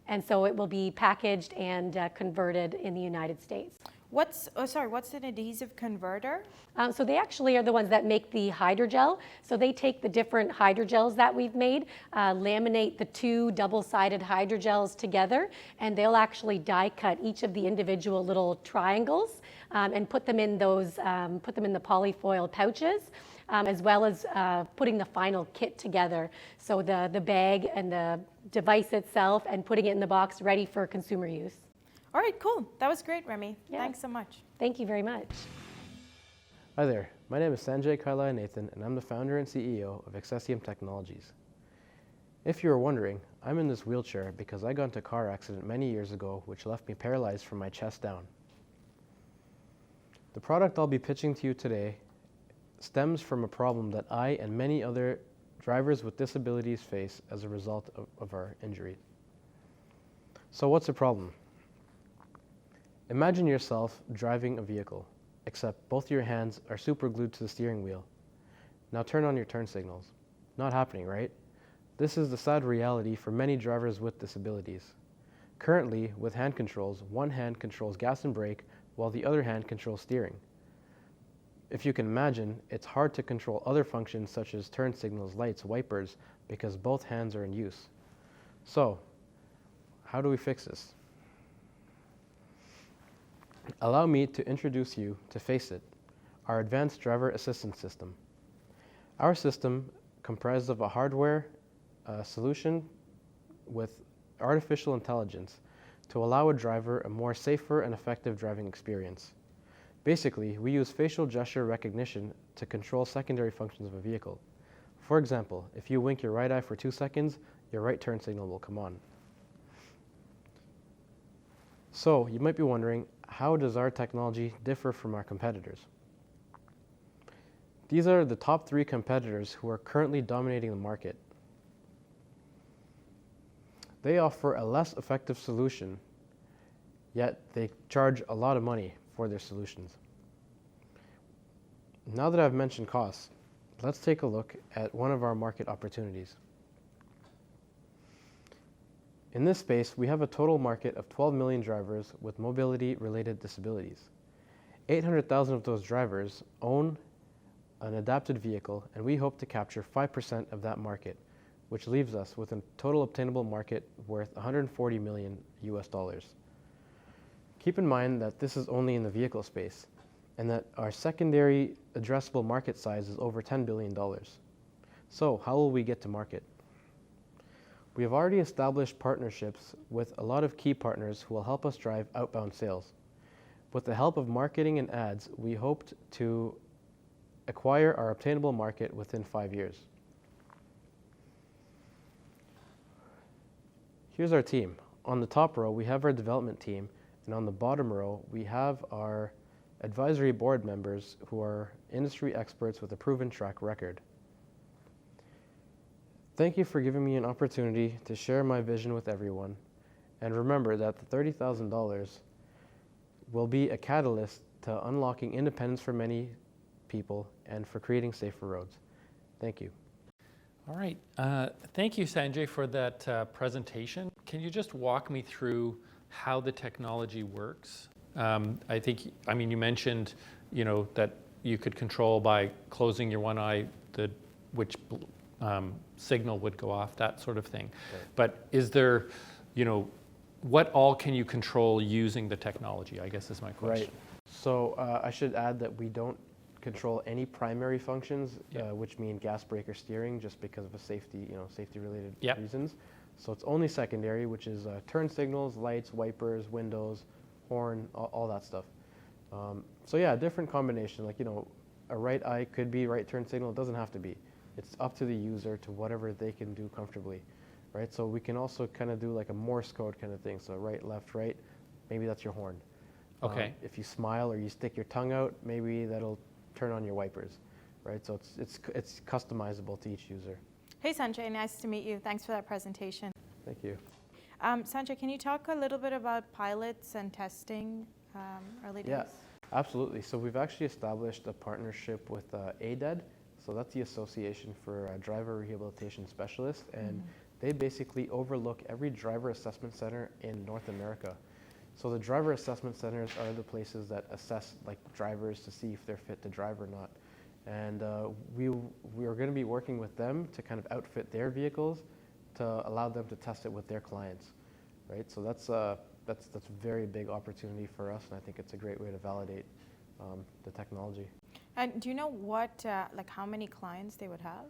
And so it will be packaged and converted in the United States. What's an adhesive converter? So they actually are the ones that make the hydrogel. So they take the different hydrogels that we've made, laminate the two double-sided hydrogels together, and they'll actually die cut each of the individual little triangles and put them in those, put them in the polyfoil pouches, as well as putting the final kit together. So the bag and the device itself and putting it in the box ready for consumer use. All right, cool. That was great, Remy. Yeah. Thanks so much. Thank you very much. Hi there, my name is Sanjay Kailai Nathan, and I'm the founder and CEO of Excessium Technologies. If you were wondering, I'm in this wheelchair because I got into a car accident many years ago which left me paralyzed from my chest down. The product I'll be pitching to you today stems from a problem that I and many other drivers with disabilities face as a result of our injury. So what's the problem? Imagine yourself driving a vehicle, except both your hands are super glued to the steering wheel. Now turn on your turn signals. Not happening, right? This is the sad reality for many drivers with disabilities. Currently, with hand controls, one hand controls gas and brake, while the other hand controls steering. If you can imagine, it's hard to control other functions such as turn signals, lights, wipers, because both hands are in use. So, how do we fix this? Allow me to introduce you to FACEIT, our advanced driver assistance system. Our system comprises of a hardware solution with artificial intelligence to allow a driver a more safer and effective driving experience. Basically, we use facial gesture recognition to control secondary functions of a vehicle. For example, if you wink your right eye for 2 seconds, your right turn signal will come on. So, you might be wondering, how does our technology differ from our competitors? These are the top 3 competitors who are currently dominating the market. They offer a less effective solution, yet they charge a lot of money for their solutions. Now that I've mentioned costs, let's take a look at one of our market opportunities. In this space, we have a total market of 12 million drivers with mobility-related disabilities. 800,000 of those drivers own an adapted vehicle, and we hope to capture 5% of that market, which leaves us with a total obtainable market worth $140 million US. Keep in mind that this is only in the vehicle space, and that our secondary addressable market size is over $10 billion. So, how will we get to market? We have already established partnerships with a lot of key partners who will help us drive outbound sales. With the help of marketing and ads, we hoped to acquire our obtainable market within 5 years. Here's our team. On the top row, we have our development team, and on the bottom row, we have our advisory board members who are industry experts with a proven track record. Thank you for giving me an opportunity to share my vision with everyone, and remember that the $30,000 will be a catalyst to unlocking independence for many people and for creating safer roads. Thank you. All right. Thank you, Sanjay, for that presentation. Can you just walk me through how the technology works? You mentioned, that you could control by closing your one eye, which signal would go off, that sort of thing. Right. But is there, what all can you control using the technology, I guess is my question. Right. So I should add that we don't control any primary functions, which mean gas, brake, or steering, just because of a safety-related reasons. So it's only secondary, which is turn signals, lights, wipers, windows, horn, all that stuff. So yeah, a different combination. A right eye could be right turn signal. It doesn't have to be. It's up to the user to whatever they can do comfortably, right? So we can also kind of do like a Morse code kind of thing. So right, left, right. Maybe that's your horn. Okay. If you smile or you stick your tongue out, maybe that'll turn on your wipers, right? So it's customizable to each user. Hey Sanjay, nice to meet you. Thanks for that presentation. Thank you. Sanjay, can you talk a little bit about pilots and testing early days? Yeah, absolutely. So we've actually established a partnership with ADED. So that's the Association for Driver Rehabilitation Specialists, and they basically overlook every driver assessment center in North America. So the driver assessment centers are the places that assess like drivers to see if they're fit to drive or not. And we are going to be working with them to kind of outfit their vehicles to allow them to test it with their clients, right? So that's a very big opportunity for us, and I think it's a great way to validate the technology. And do you know what, like how many clients they would have?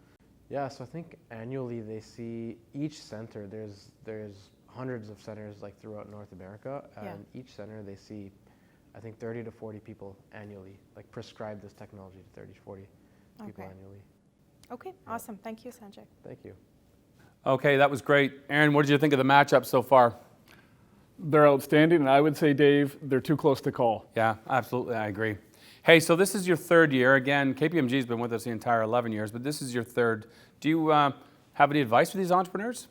Yeah, so I think annually they see each center. There's hundreds of centers like throughout North America, and each center they see, I think 30 to 40 people annually, like prescribe this technology to 30 to 40 people annually. Okay, awesome. Thank you, Sanjay. Thank you. Okay, that was great. Aaron, what did you think of the matchup so far? They're outstanding, and I would say, Dave, they're too close to call. Yeah, absolutely, I agree. Hey, so this is your third year. Again, KPMG's been with us the entire 11 years, but this is your third. Do you have any advice for these entrepreneurs?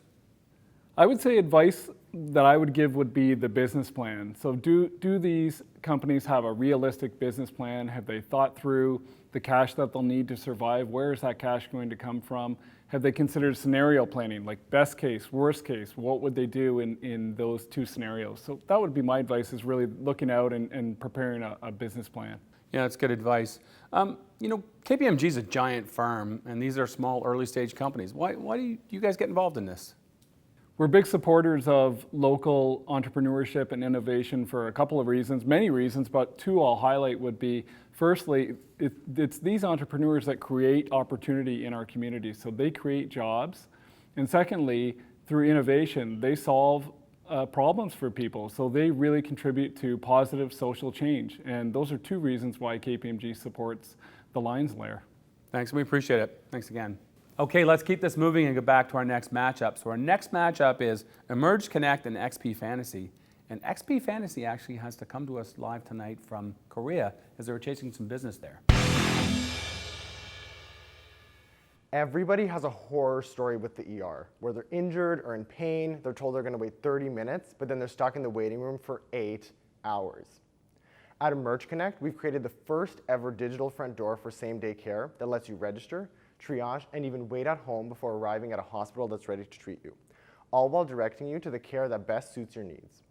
I would say advice that I would give would be the business plan. So do these companies have a realistic business plan? Have they thought through the cash that they'll need to survive? Where is that cash going to come from? Have they considered scenario planning, like best case, worst case? What would they do in those two scenarios? So that would be my advice, is really looking out and preparing a business plan. Yeah, that's good advice. You know, KPMG is a giant firm, and these are small, early-stage companies. Why do you guys get involved in this? We're big supporters of local entrepreneurship and innovation for a couple of reasons, many reasons, but two I'll highlight would be, firstly, it's these entrepreneurs that create opportunity in our community, so they create jobs. And secondly, through innovation, they solve problems for people, so they really contribute to positive social change. And those are two reasons why KPMG supports the LiONS LAIR. Thanks, we appreciate it. Thanks again. Okay, let's keep this moving and go back to our next matchup. So our next matchup is Emerge Connect and XP Fantasy. And XP Fantasy actually has to come to us live tonight from Korea as they were chasing some business there. Everybody has a horror story with the ER, where they're injured or in pain, they're told they're going to wait 30 minutes, but then they're stuck in the waiting room for 8 hours. At Emerge Connect, we've created the first ever digital front door for same-day care that lets you register, triage, and even wait at home before arriving at a hospital that's ready to treat you, all while directing you to the care that best suits your needs.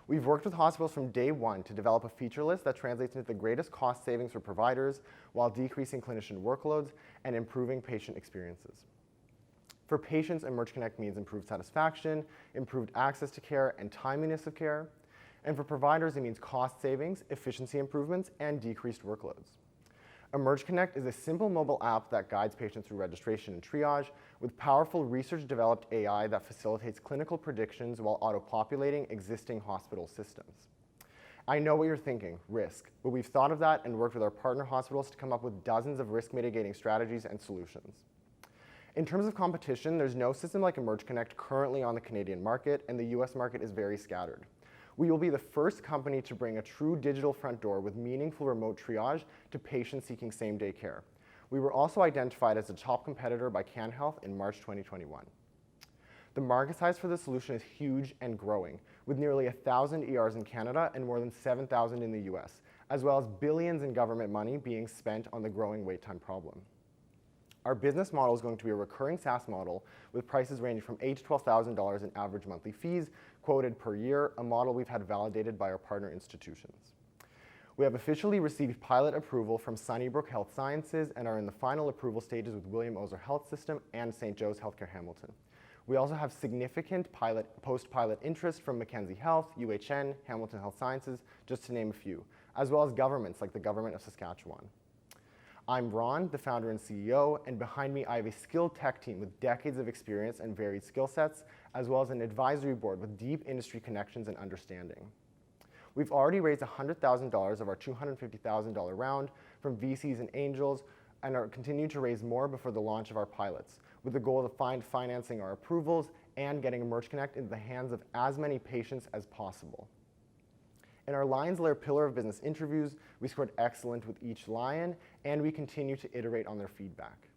We've worked with hospitals from day one to develop a feature list that translates into the greatest cost savings for providers while decreasing clinician workloads and improving patient experiences. For patients, Emerge Connect means improved satisfaction, improved access to care, and timeliness of care. And for providers, it means cost savings, efficiency improvements, and decreased workloads. Emerge Connect is a simple mobile app that guides patients through registration and triage with powerful research-developed AI that facilitates clinical predictions while auto-populating existing hospital systems. I know what you're thinking, risk, but we've thought of that and worked with our partner hospitals to come up with dozens of risk-mitigating strategies and solutions. In terms of competition, there's no system like Emerge Connect currently on the Canadian market, and the US market is very scattered. We will be the first company to bring a true digital front door with meaningful remote triage to patients seeking same-day care. We were also identified as a top competitor by CanHealth in March 2021. The market size for this solution is huge and growing, with nearly 1,000 ERs in Canada and more than 7,000 in the US, as well as billions in government money being spent on the growing wait time problem. Our business model is going to be a recurring SaaS model with prices ranging from $8,000 to $12,000 in average monthly fees quoted per year, a model we've had validated by our partner institutions. We have officially received pilot approval from Sunnybrook Health Sciences and are in the final approval stages with William Osler Health System and St. Joe's Healthcare Hamilton. We also have significant post-pilot interest from Mackenzie Health, UHN, Hamilton Health Sciences, just to name a few, as well as governments like the Government of Saskatchewan. I'm Ron, the founder and CEO, and behind me I have a skilled tech team with decades of experience and varied skill sets, as well as an advisory board with deep industry connections and understanding. We've already raised $100,000 of our $250,000 round from VCs and angels, and are continuing to raise more before the launch of our pilots, with the goal of financing our approvals and getting Emerge Connect into the hands of as many patients as possible. In our LiONS LAIR Pillar of Business interviews, we scored excellent with each Lion, and we continue to iterate on their feedback.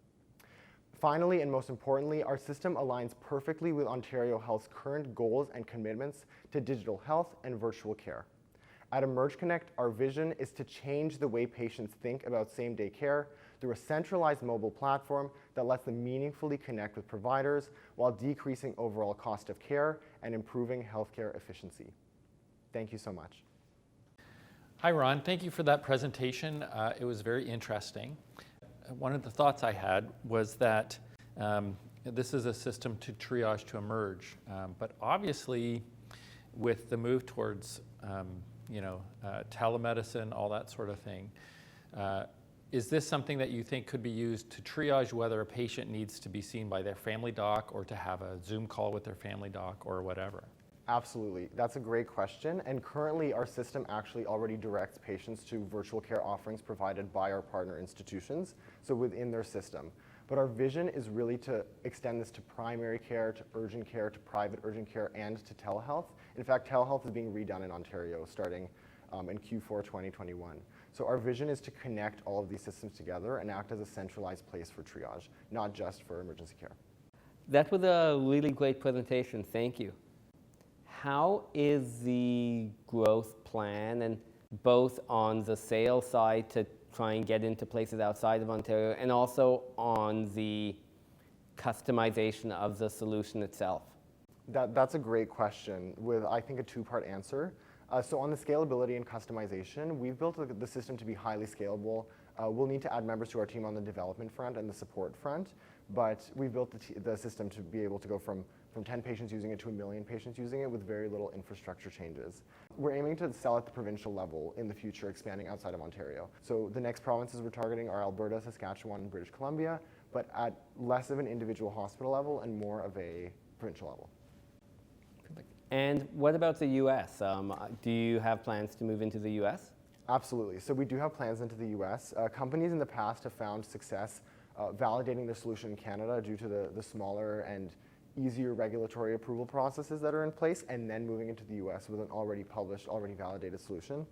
Finally, and most importantly, our system aligns perfectly with Ontario Health's current goals and commitments to digital health and virtual care. At Emerge Connect, our vision is to change the way patients think about same-day care through a centralized mobile platform that lets them meaningfully connect with providers while decreasing overall cost of care and improving healthcare efficiency. Thank you so much. Hi, Ron. Thank you for that presentation. It was very interesting. One of the thoughts I had was that this is a system to triage to emerge, but obviously with the move towards telemedicine, all that sort of thing, is this something that you think could be used to triage whether a patient needs to be seen by their family doc or to have a Zoom call with their family doc or whatever? Absolutely. That's a great question. And currently, our system actually already directs patients to virtual care offerings provided by our partner institutions, so within their system. But our vision is really to extend this to primary care, to urgent care, to private urgent care, and to telehealth. In fact, telehealth is being redone in Ontario starting in Q4 2021. So our vision is to connect all of these systems together and act as a centralized place for triage, not just for emergency care. That was a really great presentation. Thank you. How is the growth plan, and both on the sales side to try and get into places outside of Ontario, and also on the customization of the solution itself? That's a great question with, I think, a two-part answer. So on the scalability and customization, we've built the system to be highly scalable. We'll need to add members to our team on the development front and the support front, but we've built the system to be able to go from 10 patients using it to 1 million patients using it with very little infrastructure changes. We're aiming to sell at the provincial level in the future, expanding outside of Ontario. So the next provinces we're targeting are Alberta, Saskatchewan, and British Columbia, but at less of an individual hospital level and more of a provincial level. And what about the US? Do you have plans to move into the US? Absolutely. So we do have plans into the US. Companies in the past have found success validating their solution in Canada due to the smaller and easier regulatory approval processes that are in place, and then moving into the US with an already published, already validated solution.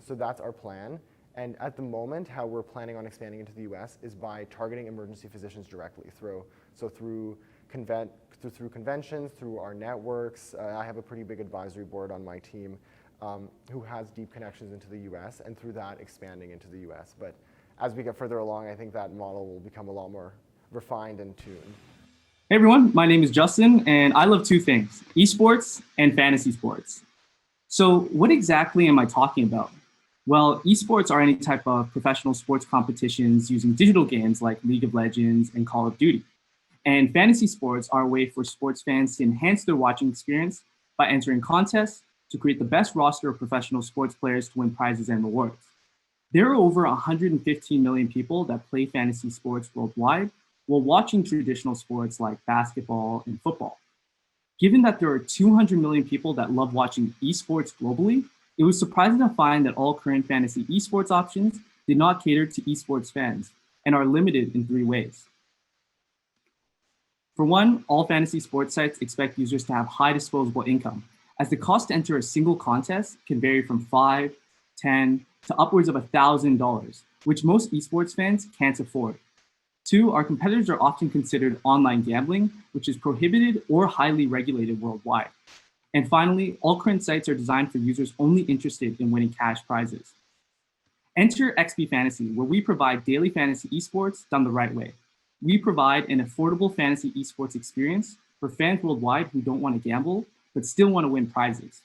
So that's our plan. And at the moment, how we're planning on expanding into the US is by targeting emergency physicians directly through conventions, through our networks. I have a pretty big advisory board on my team who has deep connections into the US, and through that expanding into the US. But as we get further along, I think that model will become a lot more refined and tuned. Hey everyone, my name is Justin, and I love two things, esports and fantasy sports. So what exactly am I talking about? Well, esports are any type of professional sports competitions using digital games like League of Legends and Call of Duty. And fantasy sports are a way for sports fans to enhance their watching experience by entering contests to create the best roster of professional sports players to win prizes and rewards. There are over 115 million people that play fantasy sports worldwide, while watching traditional sports like basketball and football. Given that there are 200 million people that love watching esports globally, it was surprising to find that all current fantasy esports options did not cater to esports fans and are limited in 3 ways. For one, all fantasy sports sites expect users to have high disposable income, as the cost to enter a single contest can vary from $5, $10, to upwards of $1,000, which most esports fans can't afford. 2, our competitors are often considered online gambling, which is prohibited or highly regulated worldwide. And finally, all current sites are designed for users only interested in winning cash prizes. Enter XP Fantasy, where we provide daily fantasy esports done the right way. We provide an affordable fantasy esports experience for fans worldwide who don't want to gamble, but still want to win prizes.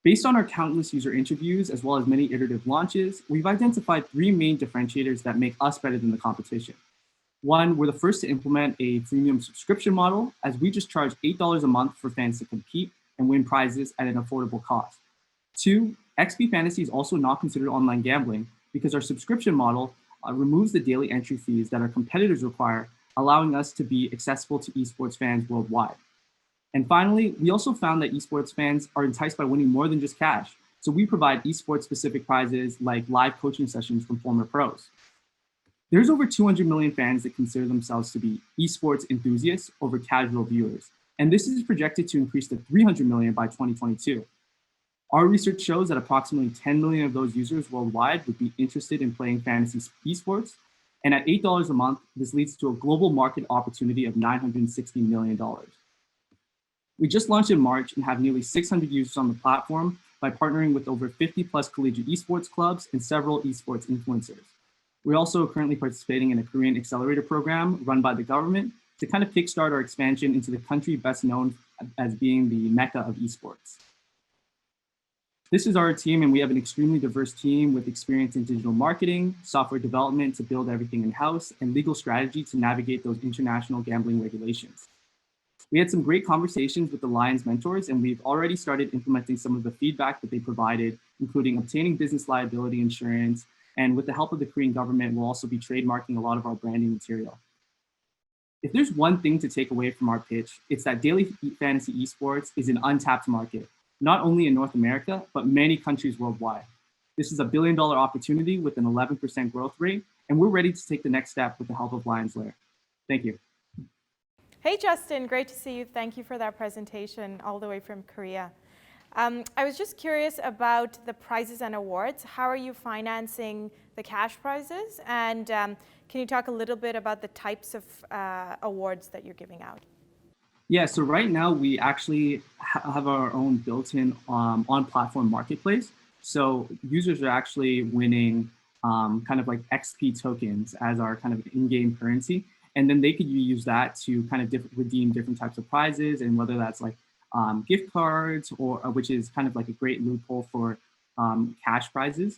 Based on our countless user interviews, as well as many iterative launches, we've identified 3 main differentiators that make us better than the competition. 1, we're the first to implement a freemium subscription model, as we just charge $8 a month for fans to compete and win prizes at an affordable cost. 2, XP Fantasy is also not considered online gambling because our subscription model removes the daily entry fees that our competitors require, allowing us to be accessible to esports fans worldwide. And finally, we also found that esports fans are enticed by winning more than just cash. So we provide esports-specific prizes like live coaching sessions from former pros. There's over 200 million fans that consider themselves to be esports enthusiasts over casual viewers. And this is projected to increase to 300 million by 2022. Our research shows that approximately 10 million of those users worldwide would be interested in playing fantasy esports. And at $8 a month, this leads to a global market opportunity of $960 million. We just launched in March and have nearly 600 users on the platform by partnering with over 50 plus collegiate esports clubs and several esports influencers. We're also currently participating in a Korean accelerator program run by the government to kind of kickstart our expansion into the country best known as being the mecca of esports. This is our team, and we have an extremely diverse team with experience in digital marketing, software development to build everything in-house, and legal strategy to navigate those international gambling regulations. We had some great conversations with the LiONS mentors, and we've already started implementing some of the feedback that they provided, including obtaining business liability insurance, and with the help of the Korean government, we'll also be trademarking a lot of our branding material. If there's one thing to take away from our pitch, it's that daily fantasy esports is an untapped market, not only in North America, but many countries worldwide. This is a $1 billion opportunity with an 11% growth rate, and we're ready to take the next step with the help of LiONS LAIR. Thank you. Hey, Justin, great to see you. Thank you for that presentation all the way from Korea. I was just curious about the prizes and awards. How are you financing the cash prizes? And can you talk a little bit about the types of awards that you're giving out? Yeah, so right now we actually have our own built-in on-platform marketplace. So users are actually winning kind of like XP tokens as our kind of in-game currency. And then they could use that to kind of redeem different types of prizes, and whether that's like gift cards, or which is kind of like a great loophole for cash prizes,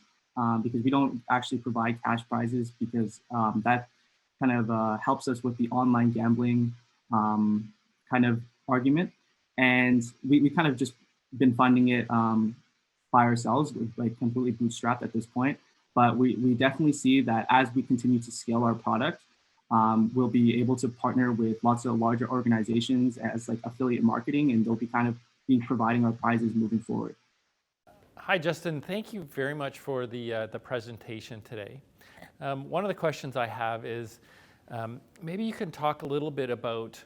because we don't actually provide cash prizes because that kind of helps us with the online gambling kind of argument. And we kind of just been funding it by ourselves, with like completely bootstrapped at this point. But we definitely see that as we continue to scale our product, we'll be able to partner with lots of larger organizations as like affiliate marketing, and they'll be kind of providing our prizes moving forward. Hi, Justin. Thank you very much for the presentation today. One of the questions I have is maybe you can talk a little bit about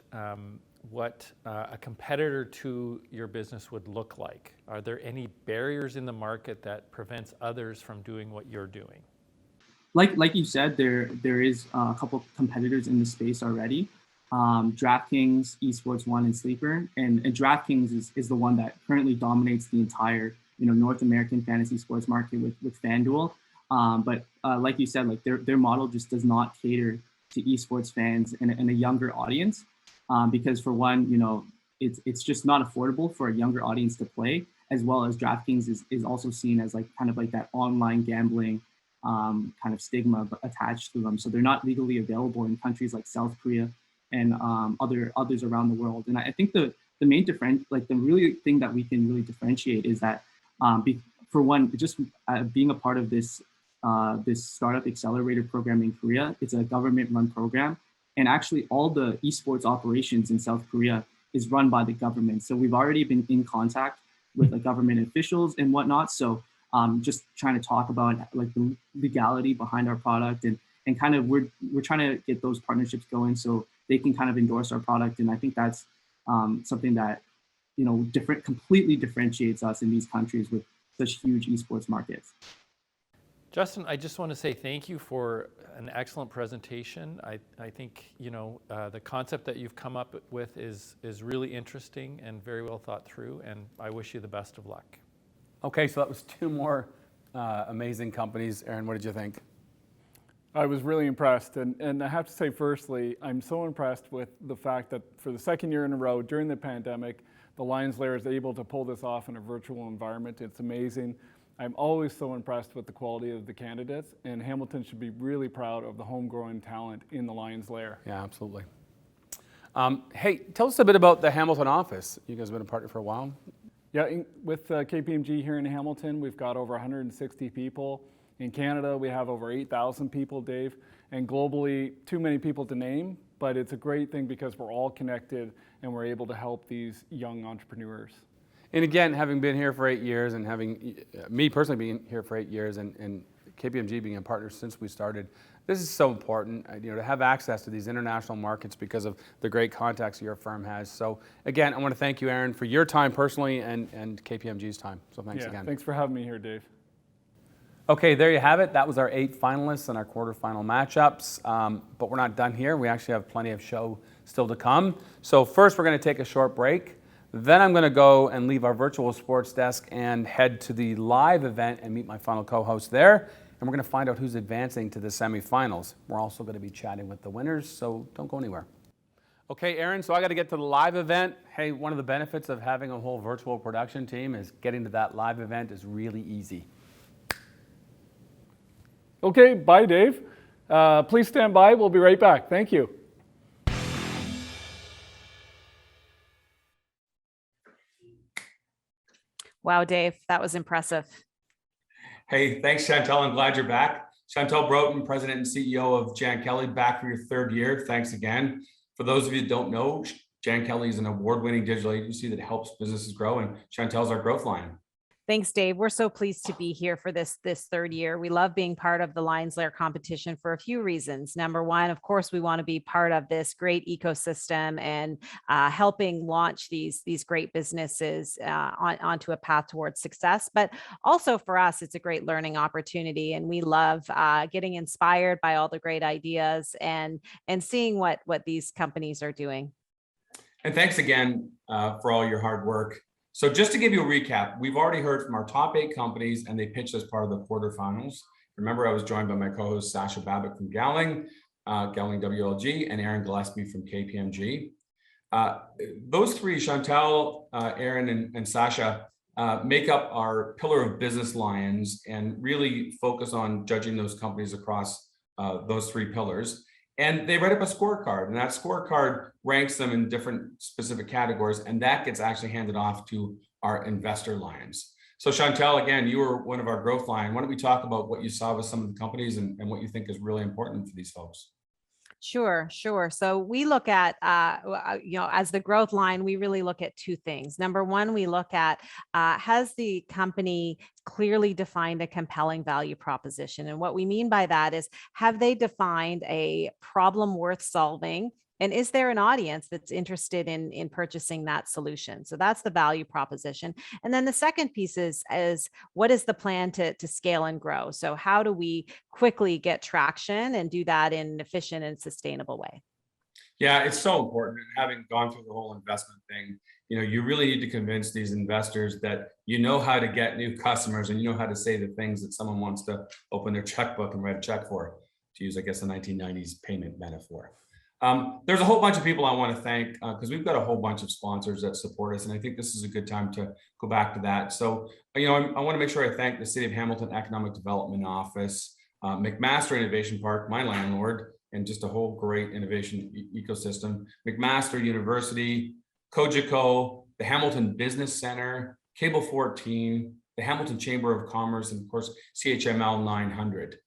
what a competitor to your business would look like. Are there any barriers in the market that prevents others from doing what you're doing? Like you said, there is a couple of competitors in the space already. DraftKings, Esports One, and Sleeper. And DraftKings is the one that currently dominates the entire North American fantasy sports market with FanDuel. But like you said, like their model just does not cater to esports fans and a younger audience, because for one, it's just not affordable for a younger audience to play, as well as DraftKings is also seen as like kind of like that online gambling kind of stigma attached to them. So they're not legally available in countries like South Korea and others around the world. And I think the main the really thing that we can really differentiate is that for one, just being a part of this startup accelerator program in Korea. It's a government-run program, and actually all the esports operations in South Korea is run by the government. So we've already been in contact with the government officials and whatnot. So just trying to talk about like the legality behind our product, and kind of we're trying to get those partnerships going so they can kind of endorse our product. And I think that's something that completely differentiates us in these countries with such huge esports markets. Justin, I just want to say thank you for an excellent presentation. I think the concept that you've come up with is really interesting and very well thought through, and I wish you the best of luck. Okay, so that was two more amazing companies. Aaron, what did you think? I was really impressed, and I have to say, firstly, I'm so impressed with the fact that for the second year in a row during the pandemic, the LiONS LAIR is able to pull this off in a virtual environment. It's amazing. I'm always so impressed with the quality of the candidates, and Hamilton should be really proud of the homegrown talent in the LiONS LAIR. Yeah, absolutely. Hey, tell us a bit about the Hamilton office. You guys have been a partner for a while. Yeah, with KPMG here in Hamilton, we've got over 160 people. In Canada, we have over 8,000 people, Dave, and globally, too many people to name, but it's a great thing because we're all connected and we're able to help these young entrepreneurs. And again, having been here for 8 years, and having me personally being here for 8 years, and KPMG being a partner since we started, This is so important, to have access to these international markets because of the great contacts your firm has. So again, I want to thank you, Aaron, for your time personally and KPMG's time. So thanks again. Thanks for having me here, Dave. Okay, there you have it. That was our 8 finalists and our quarterfinal matchups. But we're not done here. We actually have plenty of show still to come. So first, we're going to take a short break. Then I'm going to go and leave our virtual sports desk and head to the live event and meet my final co-host there. And we're going to find out who's advancing to the semifinals. We're also going to be chatting with the winners, so don't go anywhere. Okay, Aaron, so I got to get to the live event. Hey, one of the benefits of having a whole virtual production team is getting to that live event is really easy. Okay, bye, Dave. Please stand by. We'll be right back. Thank you. Wow, Dave, that was impressive. Hey, thanks, Chantel. I'm glad you're back. Chantel Broughton, President and CEO of Jan Kelly, back for your 3rd year. Thanks again. For those of you that don't know, Jan Kelly is an award-winning digital agency that helps businesses grow, and Chantel's our growth line. Thanks, Dave. We're so pleased to be here for this 3rd year. We love being part of the LiONS LAIR competition for a few reasons. Number one, of course, we want to be part of this great ecosystem and helping launch these great businesses onto a path towards success. But also for us, it's a great learning opportunity, and we love getting inspired by all the great ideas and seeing what these companies are doing. And thanks again for all your hard work. So just to give you a recap, we've already heard from our top 8 companies, and they pitched as part of the quarterfinals. Remember, I was joined by my co-host Sasha Babbitt from Gowling WLG, and Aaron Gillespie from KPMG. Those 3, Chantel, Aaron, and Sasha, make up our pillar of business lions and really focus on judging those companies across those 3 pillars. And they write up a scorecard, and that scorecard ranks them in different specific categories, and that gets actually handed off to our investor lions. So Chantel, again, you were one of our growth line. Why don't we talk about what you saw with some of the companies and what you think is really important for these folks? Sure. So we look at, as the growth line, we really look at 2 things. Number one, we look at, has the company clearly defined a compelling value proposition? And what we mean by that is, have they defined a problem worth solving? And is there an audience that's interested in purchasing that solution? So that's the value proposition. And then the second piece is what is the plan to scale and grow? So how do we quickly get traction and do that in an efficient and sustainable way? Yeah, it's so important. Having gone through the whole investment thing, you really need to convince these investors that you know how to get new customers and you know how to say the things that someone wants to open their checkbook and write a check for, to use, I guess, the 1990s payment metaphor. There's a whole bunch of people I want to thank because we've got a whole bunch of sponsors that support us, and I think this is a good time to go back to that. So, I want to make sure I thank the City of Hamilton Economic Development Office, McMaster Innovation Park, my landlord, and just a whole great innovation ecosystem, McMaster University, Cogeco, the Hamilton Business Center, Cable 14, the Hamilton Chamber of Commerce, and of course, CHML 900.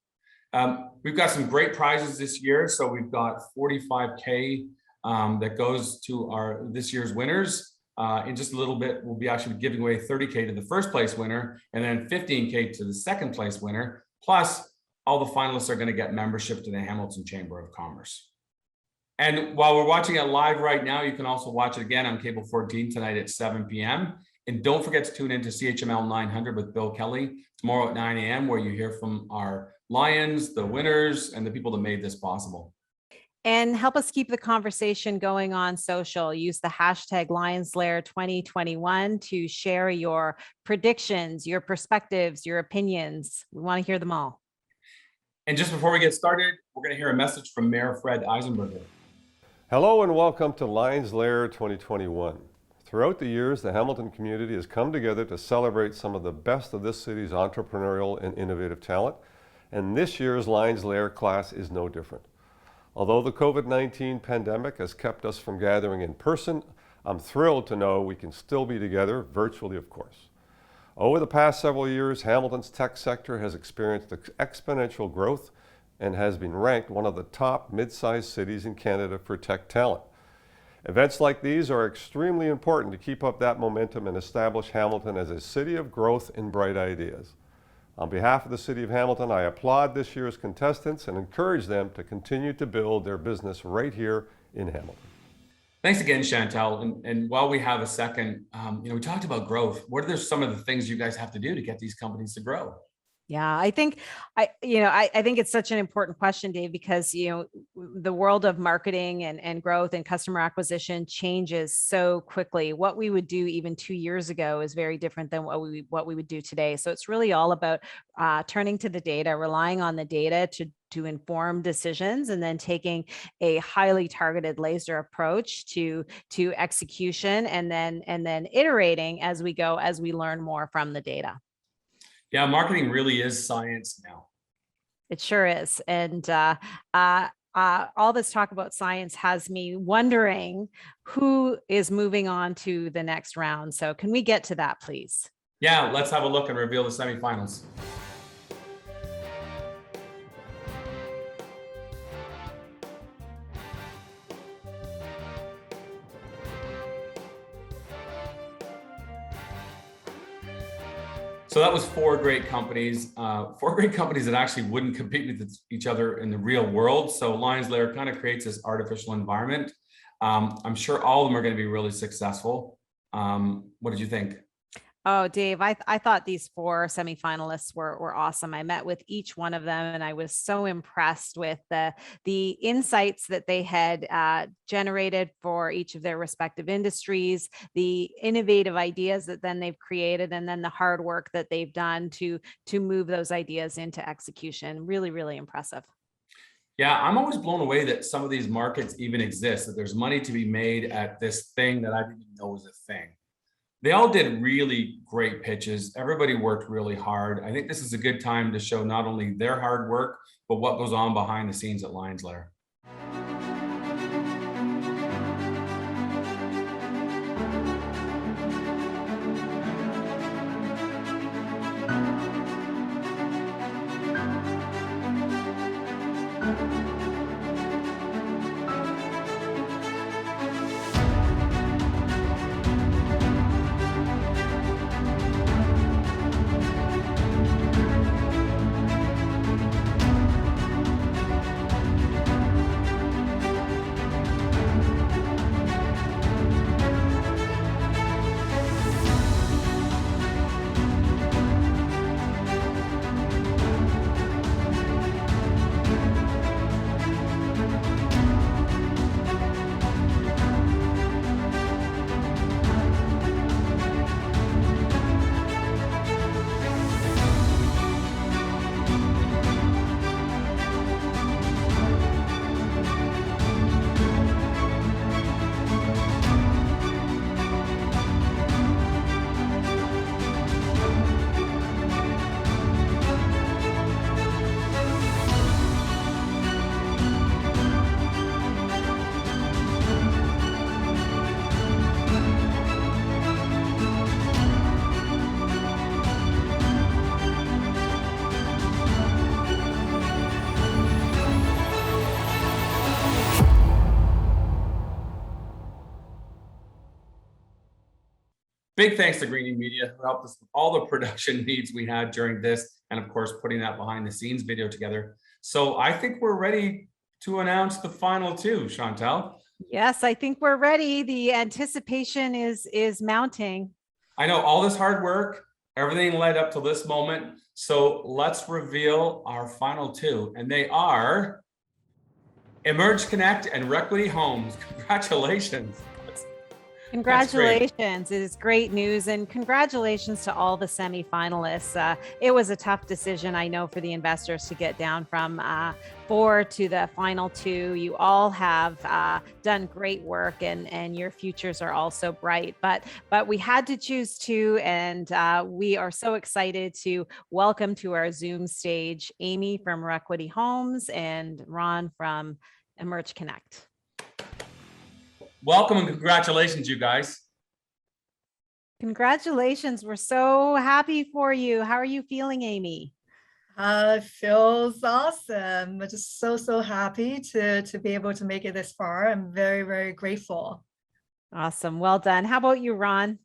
We've got some great prizes this year. So we've got $45K that goes to this year's winners. In just a little bit, we'll be actually giving away $30K to the first place winner and then $15K to the second place winner. Plus, all the finalists are going to get membership to the Hamilton Chamber of Commerce. And while we're watching it live right now, you can also watch it again on Cable 14 tonight at 7 p.m. And don't forget to tune into CHML 900 with Bill Kelly tomorrow at 9 a.m. where you hear from our Lions, the winners, and the people that made this possible. And help us keep the conversation going on social. Use the hashtag LiONSLAIR 2021 to share your predictions, your perspectives, your opinions. We want to hear them all. And just before we get started, we're going to hear a message from Mayor Fred Eisenberger. Hello and welcome to LiONS LAIR 2021. Throughout the years, the Hamilton community has come together to celebrate some of the best of this city's entrepreneurial and innovative talent. And this year's LiONS LAIR class is no different. Although the COVID-19 pandemic has kept us from gathering in person, I'm thrilled to know we can still be together, virtually of course. Over the past several years, Hamilton's tech sector has experienced exponential growth and has been ranked one of the top mid-sized cities in Canada for tech talent. Events like these are extremely important to keep up that momentum and establish Hamilton as a city of growth and bright ideas. On behalf of the City of Hamilton, I applaud this year's contestants and encourage them to continue to build their business right here in Hamilton. Thanks again, Chantal. And while we have a second, we talked about growth. What are some of the things you guys have to do to get these companies to grow? Yeah, I think I think it's such an important question, Dave, because the world of marketing and growth and customer acquisition changes so quickly. What we would do even 2 years ago is very different than what we would do today. So it's really all about turning to the data, relying on the data to inform decisions, and then taking a highly targeted laser approach to execution, and then iterating as we go, as we learn more from the data. Yeah, marketing really is science now. It sure is. And all this talk about science has me wondering who is moving on to the next round. So can we get to that, please? Yeah, let's have a look and reveal the semifinals. So that was four great companies that actually wouldn't compete with each other in the real world. So LiONS LAIR kind of creates this artificial environment. I'm sure all of them are going to be really successful. What did you think? Oh, Dave, I thought these four semifinalists were awesome. I met with each one of them, and I was so impressed with the insights that they had generated for each of their respective industries, the innovative ideas that then they've created, and then the hard work that they've done to move those ideas into execution. Really, really impressive. Yeah, I'm always blown away that some of these markets even exist, that there's money to be made at this thing that I didn't even know was a thing. They all did really great pitches. Everybody worked really hard. I think this is a good time to show not only their hard work, but what goes on behind the scenes at LiONS LAIR. Big thanks to Greeny Media, who helped us with all the production needs we had during this, and of course, putting that behind the scenes video together. So I think we're ready to announce the final two, Chantal. Yes, I think we're ready. The anticipation is mounting. I know all this hard work, everything led up to this moment. So let's reveal our final two, and they are Emerge Connect and Requity Homes. Congratulations. Congratulations. It is great news, and congratulations to all the semifinalists. It was a tough decision, I know, for the investors to get down from 4 to the final 2. You all have done great work, and your futures are also bright, but we had to choose 2, and we are so excited to welcome to our Zoom stage Amy from Requity Homes and Ron from Emerge Connect. Welcome and congratulations, you guys. Congratulations. We're so happy for you. How are you feeling, Amy? It feels awesome. I'm just so happy to be able to make it this far. I'm very, very grateful. Awesome. Well done. How about you, Ron?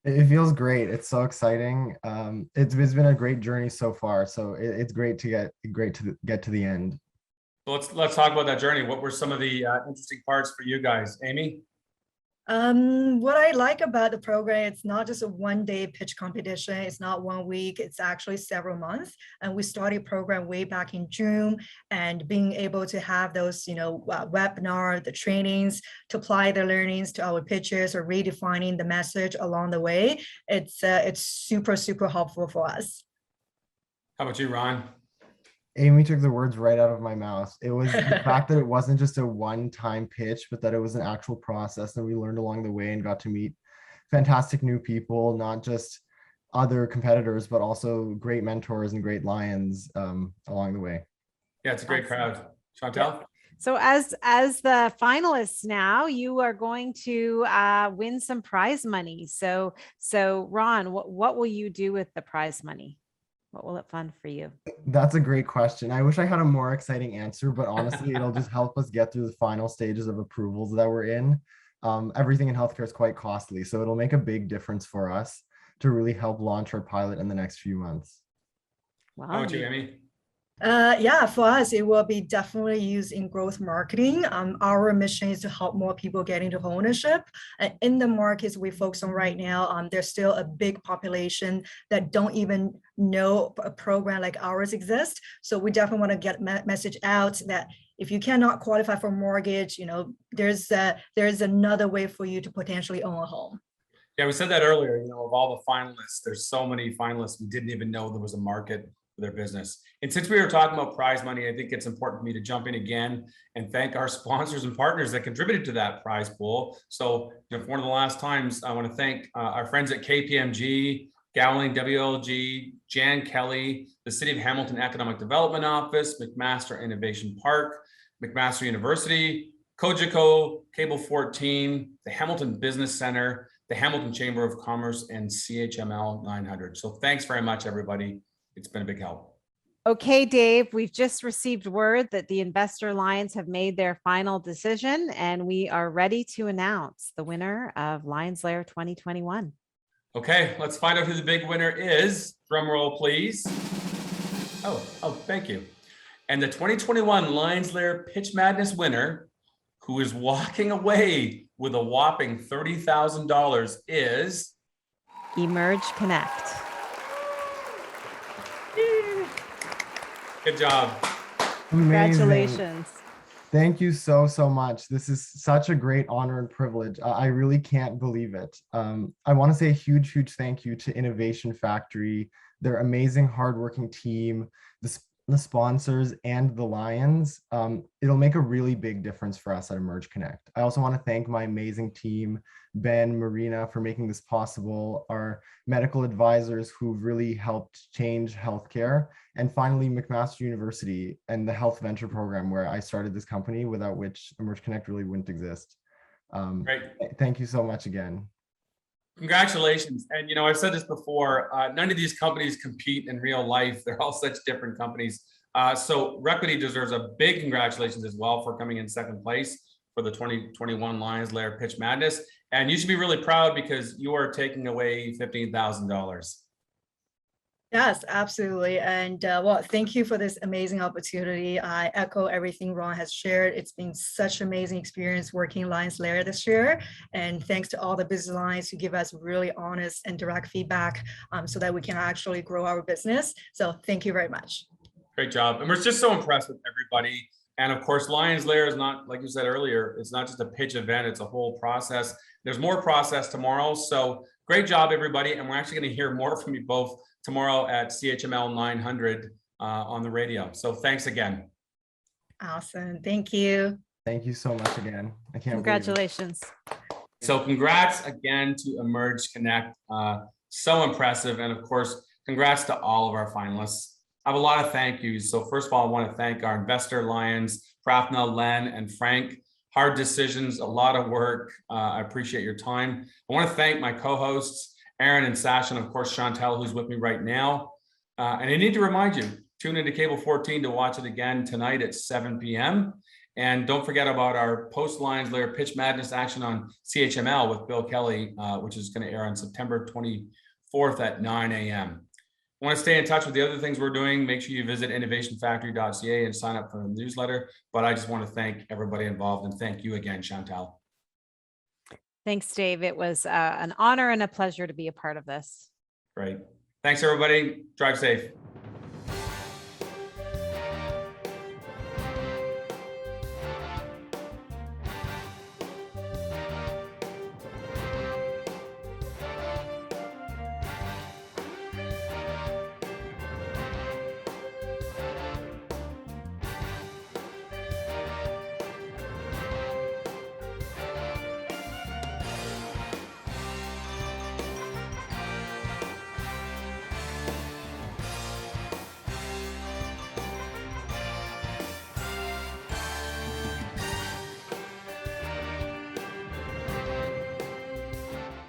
It feels great. It's so exciting. It's been a great journey so far. So it's great to get to the end. So let's talk about that journey. What were some of the interesting parts for you guys, Amy? What I like about the program, it's not just a one-day pitch competition. It's not 1 week. It's actually several months. And we started program way back in June, and being able to have those, webinar, the trainings to apply the learnings to our pitches or redefining the message along the way. It's super, super helpful for us. How about you, Ron? Amy took the words right out of my mouth. It was the fact that it wasn't just a one-time pitch, but that it was an actual process that we learned along the way and got to meet fantastic new people, not just other competitors, but also great mentors and great lions along the way. Yeah, it's a great crowd. Chantel? So as the finalists now, you are going to win some prize money. So Ron, what will you do with the prize money? What will it fund for you? That's a great question. I wish I had a more exciting answer, but honestly, it'll just help us get through the final stages of approvals that we're in. Everything in healthcare is quite costly, so it'll make a big difference for us to really help launch our pilot in the next few months. Wow. How about you, Amy? Yeah, for us, it will be definitely used in growth marketing. Our mission is to help more people get into ownership. In the markets we focus on right now, there's still a big population that don't even know a program like ours exists. So we definitely want to get message out that if you cannot qualify for mortgage, there's another way for you to potentially own a home. Yeah, we said that earlier, of all the finalists, there's so many finalists we didn't even know there was a market for their business. And since we were talking about prize money, I think it's important for me to jump in again and thank our sponsors and partners that contributed to that prize pool. So for one of the last times, I want to thank our friends at KPMG, Gowling, WLG, Jan Kelly, the City of Hamilton Economic Development Office, McMaster Innovation Park, McMaster University, Cogeco, Cable 14, the Hamilton Business Center, the Hamilton Chamber of Commerce, and CHML 900. So thanks very much, everybody. It's been a big help. Okay, Dave, we've just received word that the Investor Lions have made their final decision, and we are ready to announce the winner of LiONS LAIR 2021. Okay, let's find out who the big winner is. Drum roll, please. Oh, thank you. And the 2021 LiONS LAIR Pitch Madness winner, who is walking away with a whopping $30,000, is Emerge Connect. Good job. Amazing. Congratulations. Thank you so much. This is such a great honor and privilege. I really can't believe it. I want to say a huge thank you to Innovation Factory, their amazing hardworking team, the sponsors, and the Lions. It'll make a really big difference for us at Emerge Connect. I also want to thank my amazing team, Ben, Marina, for making this possible, our medical advisors who've really helped change healthcare, and finally, McMaster University and the Health Venture Program, where I started this company, without which Emerge Connect really wouldn't exist. Great. Thank you so much again. Congratulations. And I've said this before, none of these companies compete in real life. They're all such different companies. So Requity deserves a big congratulations as well for coming in second place for the 2021 LiONS LAIR Pitch Madness. And you should be really proud because you are taking away $15,000. Yes, absolutely. And well, thank you for this amazing opportunity. I echo everything Ron has shared. It's been such an amazing experience working LiONS LAIR this year. And thanks to all the business lines who give us really honest and direct feedback so that we can actually grow our business. So thank you very much. Great job. And we're just so impressed with everybody. And of course, LiONS LAIR is not, like you said earlier, it's not just a pitch event, it's a whole process. There's more process tomorrow. So great job, everybody. And we're actually going to hear more from you both tomorrow at CHML 900 on the radio. So thanks again. Awesome. Thank you. Thank you so much again. I can't Congratulations. So congrats again to Emerge Connect. So impressive. And of course, congrats to all of our finalists. I have a lot of thank yous. So first of all, I want to thank our investor lions, Prafna, Len, and Frank. Hard decisions, a lot of work. I appreciate your time. I want to thank my co-hosts, Aaron and Sasha, and of course, Chantel, who's with me right now. And I need to remind you, tune into Cable 14 to watch it again tonight at 7 p.m. And don't forget about our post-LiONS LAIR Pitch Madness action on CHML with Bill Kelly, which is going to air on September 24th at 9 a.m. Want to stay in touch with the other things we're doing, make sure you visit innovationfactory.ca and sign up for the newsletter. But I just want to thank everybody involved, and thank you again, Chantal. Thanks, Dave. It was an honor and a pleasure to be a part of this. Great. Thanks, everybody. Drive safe.